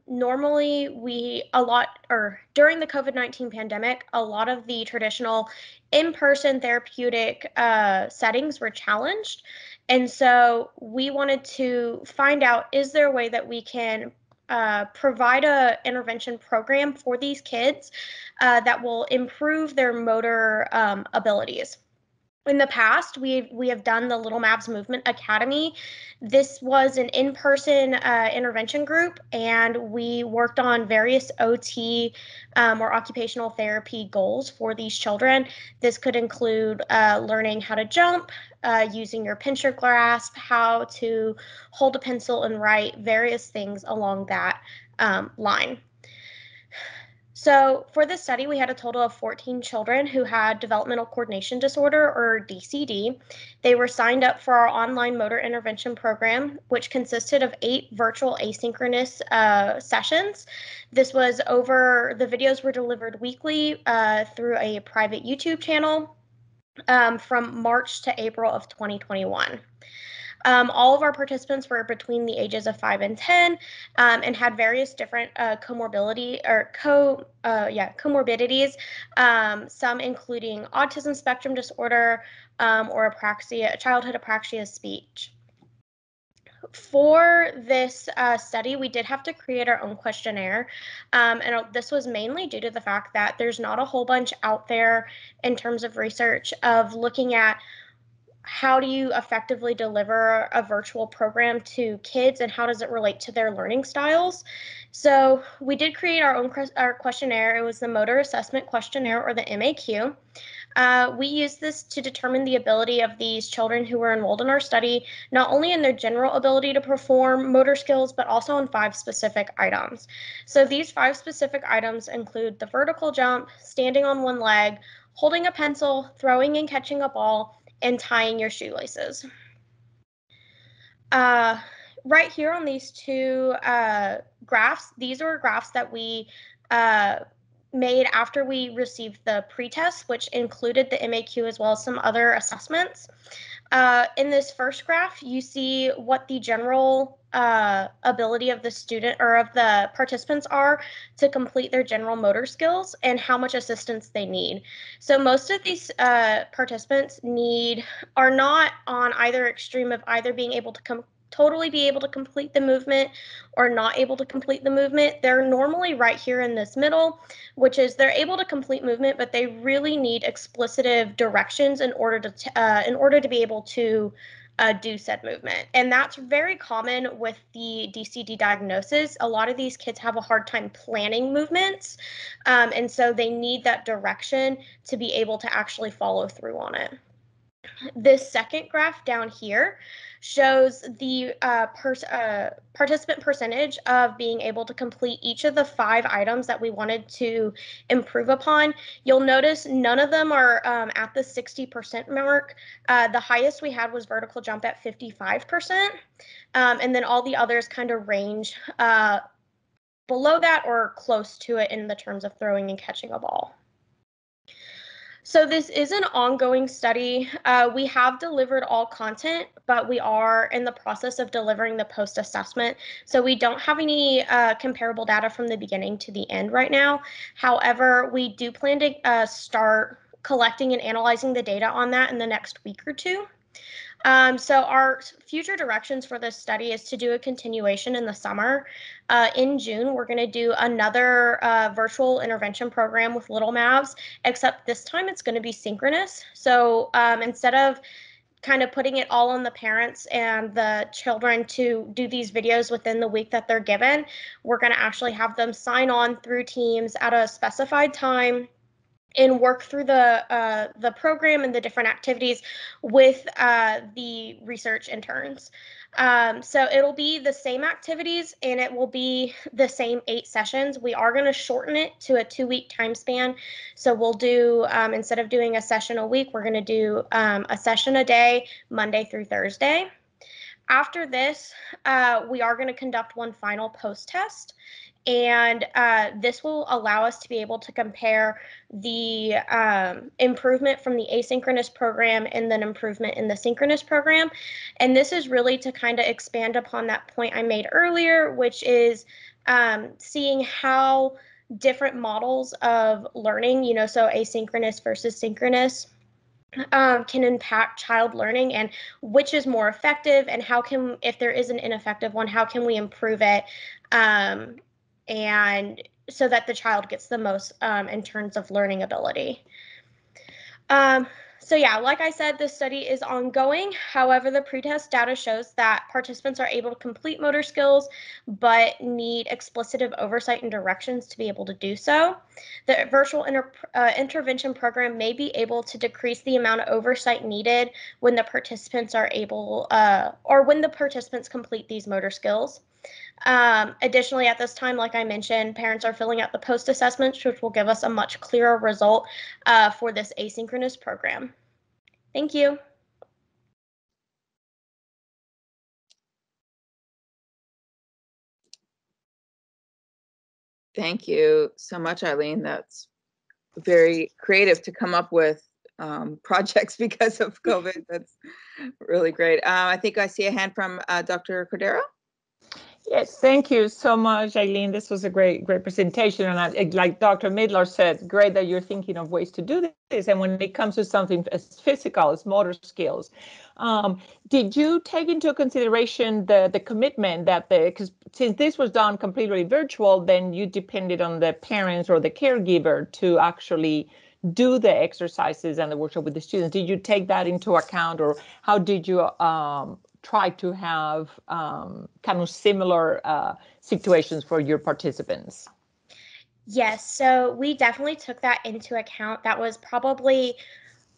normally during the COVID-19 pandemic, a lot of the traditional in-person therapeutic settings were challenged. And so we wanted to find out, is there a way that we can provide an intervention program for these kids that will improve their motor abilities. In the past, we have done the Little Mavs Movement Academy. This was an in-person intervention group, and we worked on various OT or occupational therapy goals for these children. This could include learning how to jump, using your pincher grasp, how to hold a pencil and write, various things along that line. So for this study, we had a total of 14 children who had developmental coordination disorder, or DCD. They were signed up for our online motor intervention program, which consisted of 8 virtual asynchronous sessions. The videos were delivered weekly through a private YouTube channel from March to April of 2021. All of our participants were between the ages of 5 and 10 and had various different comorbidities, some including autism spectrum disorder or apraxia, childhood apraxia of speech. For this study, we did have to create our own questionnaire, and this was mainly due to the fact that there's not a whole bunch out there in terms of research of looking at how do you effectively deliver a virtual program to kids and how does it relate to their learning styles. So we did create our own questionnaire. It was the Motor Assessment Questionnaire, or the MAQ. We use this to determine the ability of these children who were enrolled in our study, not only in their general ability to perform motor skills, but also on 5 specific items. So these 5 specific items include the vertical jump, standing on one leg, holding a pencil, throwing and catching a ball, and tying your shoelaces. Right here on these 2 graphs, these are graphs that we made after we received the pretest, which included the MAQ as well as some other assessments. In this first graph, you see what the general ability of the student or of the participants are to complete their general motor skills and how much assistance they need. So most of these participants are not on either extreme of either being able to totally be able to complete the movement or not able to complete the movement. They're normally right here in this middle, which is they're able to complete movement, but they really need explicitive directions in order to be able to do said movement. And that's very common with the DCD diagnosis. A lot of these kids have a hard time planning movements, and so they need that direction to be able to actually follow through on it. This second graph down here shows the participant percentage of being able to complete each of the 5 items that we wanted to improve upon. You'll notice none of them are at the 60% mark. The highest we had was vertical jump at 55%, and then all the others kind of range below that or close to it in the terms of throwing and catching a ball. So this is an ongoing study. We have delivered all content, but we are in the process of delivering the post-assessment. So we don't have any comparable data from the beginning to the end right now. However, we do plan to start collecting and analyzing the data on that in the next week or 2. So our future directions for this study is to do a continuation in the summer. In June, we're going to do another virtual intervention program with Little Mavs, except this time it's going to be synchronous. So instead of kind of putting it all on the parents and the children to do these videos within the week that they're given, we're going to actually have them sign on through Teams at a specified time and work through the program and the different activities with the research interns. So it'll be the same activities and it will be the same 8 sessions. We are going to shorten it to a 2-week time span. So we'll do, instead of doing a session a week, we're going to do a session a day, Monday through Thursday. After this, we are going to conduct one final post-test. And this will allow us to be able to compare the improvement from the asynchronous program and then improvement in the synchronous program. And this is really to kind of expand upon that point I made earlier, which is seeing how different models of learning, so asynchronous versus synchronous, can impact child learning and which is more effective and if there is an ineffective one, how can we improve it? And so that the child gets the most in terms of learning ability. So yeah, like I said, this study is ongoing. However, the pretest data shows that participants are able to complete motor skills, but need explicitive oversight and directions to be able to do so. The virtual intervention program may be able to decrease the amount of oversight needed when the participants are able, or when the participants complete these motor skills. Additionally, at this time, like I mentioned, parents are filling out the post assessments, which will give us a much clearer result for this asynchronous program. Thank you. Thank you so much, Eileen. That's very creative to come up with projects because of COVID. That's really great. I think I see a hand from Dr. Cordero. Yes, thank you so much, Eileen. This was a great presentation. And like Dr. Midler said, great that you're thinking of ways to do this. And when it comes to something as physical as motor skills, did you take into consideration the commitment that because since this was done completely virtual, then you depended on the parents or the caregiver to actually do the exercises and the workshop with the students? Did you take that into account, or how did you try to have kind of similar situations for your participants? Yes, so we definitely took that into account. That was probably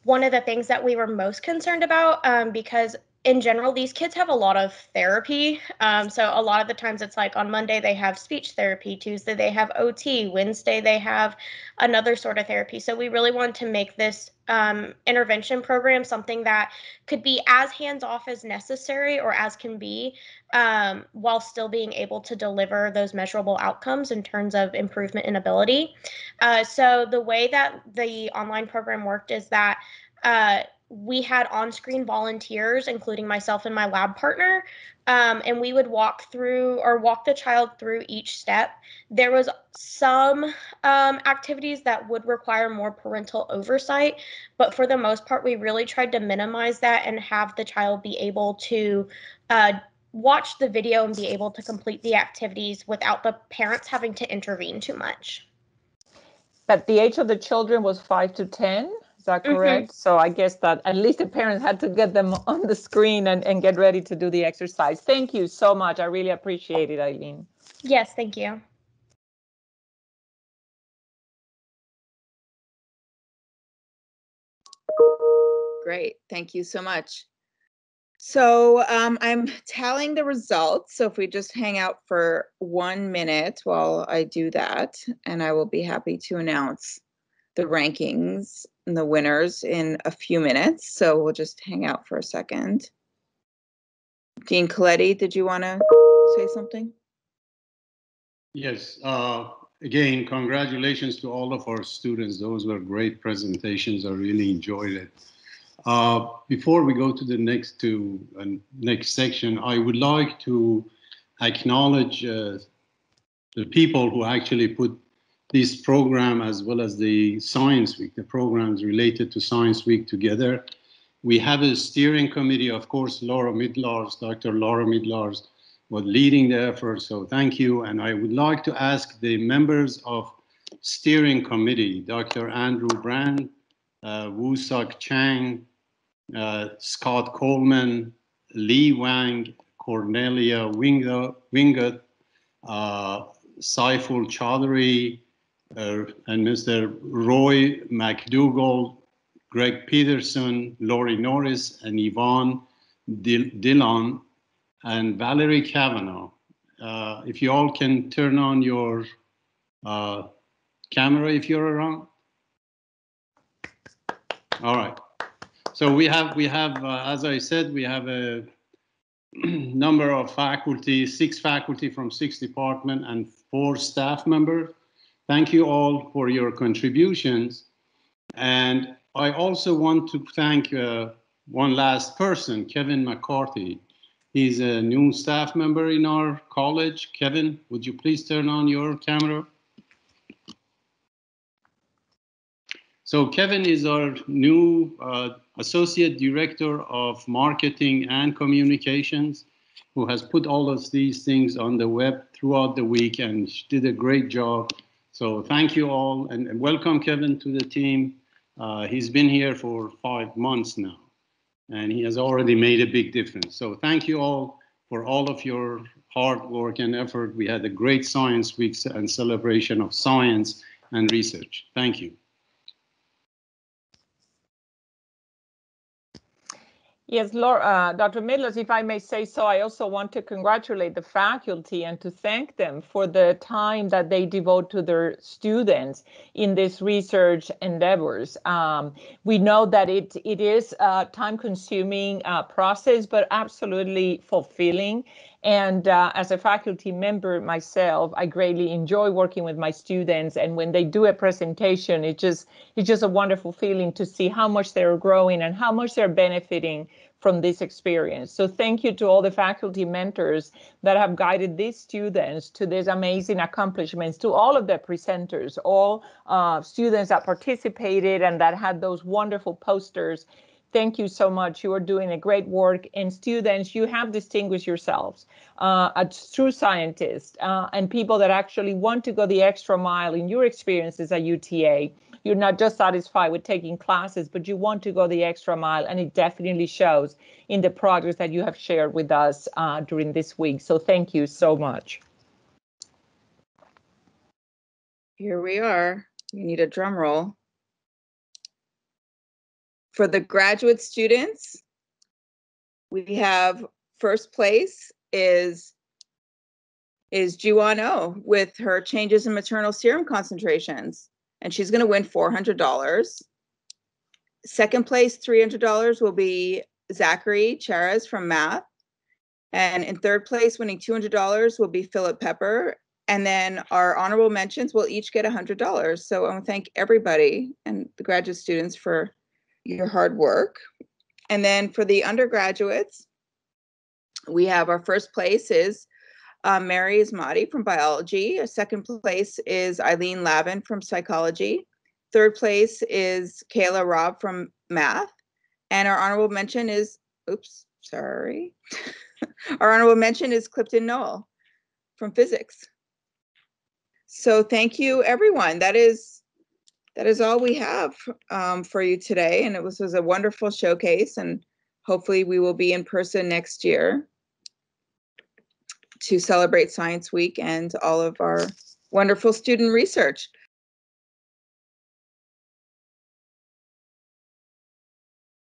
one of the things that we were most concerned about, because in general, these kids have a lot of therapy. So a lot of the times it's like on Monday they have speech therapy, Tuesday they have OT, Wednesday they have another sort of therapy. So we really wanted to make this intervention program something that could be as hands-off as necessary or as can be, while still being able to deliver those measurable outcomes in terms of improvement in ability. So the way that the online program worked is that we had on-screen volunteers, including myself and my lab partner, and we would walk the child through each step. There was some activities that would require more parental oversight, but for the most part, we really tried to minimize that and have the child be able to watch the video and be able to complete the activities without the parents having to intervene too much. But the age of the children was 5 to 10, is that correct? So I guess that at least the parents had to get them on the screen and get ready to do the exercise. Thank you so much. I really appreciate it, Eileen. Yes, thank you. Great, thank you so much. So I'm tallying the results. So if we just hang out for 1 minute while I do that, and I will be happy to announce the rankings and the winners in a few minutes. So we'll just hang out for a second. Dean Coletti, did you want to say something? Yes. Again, congratulations to all of our students. Those were great presentations. I really enjoyed it. Before we go to the next section, I would like to acknowledge the people who actually put this program, as well as the Science Week, the programs related to Science Week together. We have a steering committee, of course, Dr. Laura Midlars was leading the effort, so thank you. And I would like to ask the members of steering committee, Dr. Andrew Brand, Woo-Suk Chang, Scott Coleman, Lee Wang, Cornelia Wingot, Saiful Chaudhary, and Mr. Roy McDougall, Greg Peterson, Lori Norris, and Yvonne Dillon, and Valerie Kavanaugh. If you all can turn on your camera if you're around. All right. So we have, as I said, we have a number of faculty, 6 faculty from 6 departments and 4 staff members. Thank you all for your contributions. And I also want to thank one last person, Kevin McCarthy. He's a new staff member in our college. Kevin, would you please turn on your camera? So Kevin is our new Associate Director of Marketing and Communications, who has put all of these things on the web throughout the week and did a great job. So thank you all, and welcome Kevin to the team. He's been here for 5 months now, and he has already made a big difference. So thank you all for all of your hard work and effort. We had a great Science Week and celebration of science and research. Thank you. Yes, Laura, Dr. Midlars, if I may say so, I also want to congratulate the faculty and to thank them for the time that they devote to their students in these research endeavors. We know that it is a time-consuming process, but absolutely fulfilling. And as a faculty member myself, I greatly enjoy working with my students. And when they do a presentation, it's just a wonderful feeling to see how much they're growing and how much they're benefiting from this experience. So thank you to all the faculty mentors that have guided these students to these amazing accomplishments, to all of the presenters, all students that participated and that had those wonderful posters. Thank you so much. You are doing a great work. And students, you have distinguished yourselves as true scientists and people that actually want to go the extra mile in your experiences at UTA. You're not just satisfied with taking classes, but you want to go the extra mile, and it definitely shows in the progress that you have shared with us during this week. So thank you so much. Here we are. You need a drum roll. For the graduate students, we have first place is Juan O with her changes in maternal serum concentrations, and she's going to win $400. Second place, $300 will be Zachary Charas from math. And in third place, winning $200 will be Philip Pepper. And then our honorable mentions will each get $100. So I want to thank everybody and the graduate students for your hard work. And then for the undergraduates, we have our first place is Mary Ismati from biology. Our second place is Eileen Lavin from psychology. Third place is Kayla Robb from math. And our honorable mention is, oops, sorry. Our honorable mention is Clifton Noel from physics. So thank you, everyone. That is all we have for you today. And it was a wonderful showcase. And hopefully we will be in person next year to celebrate Science Week and all of our wonderful student research.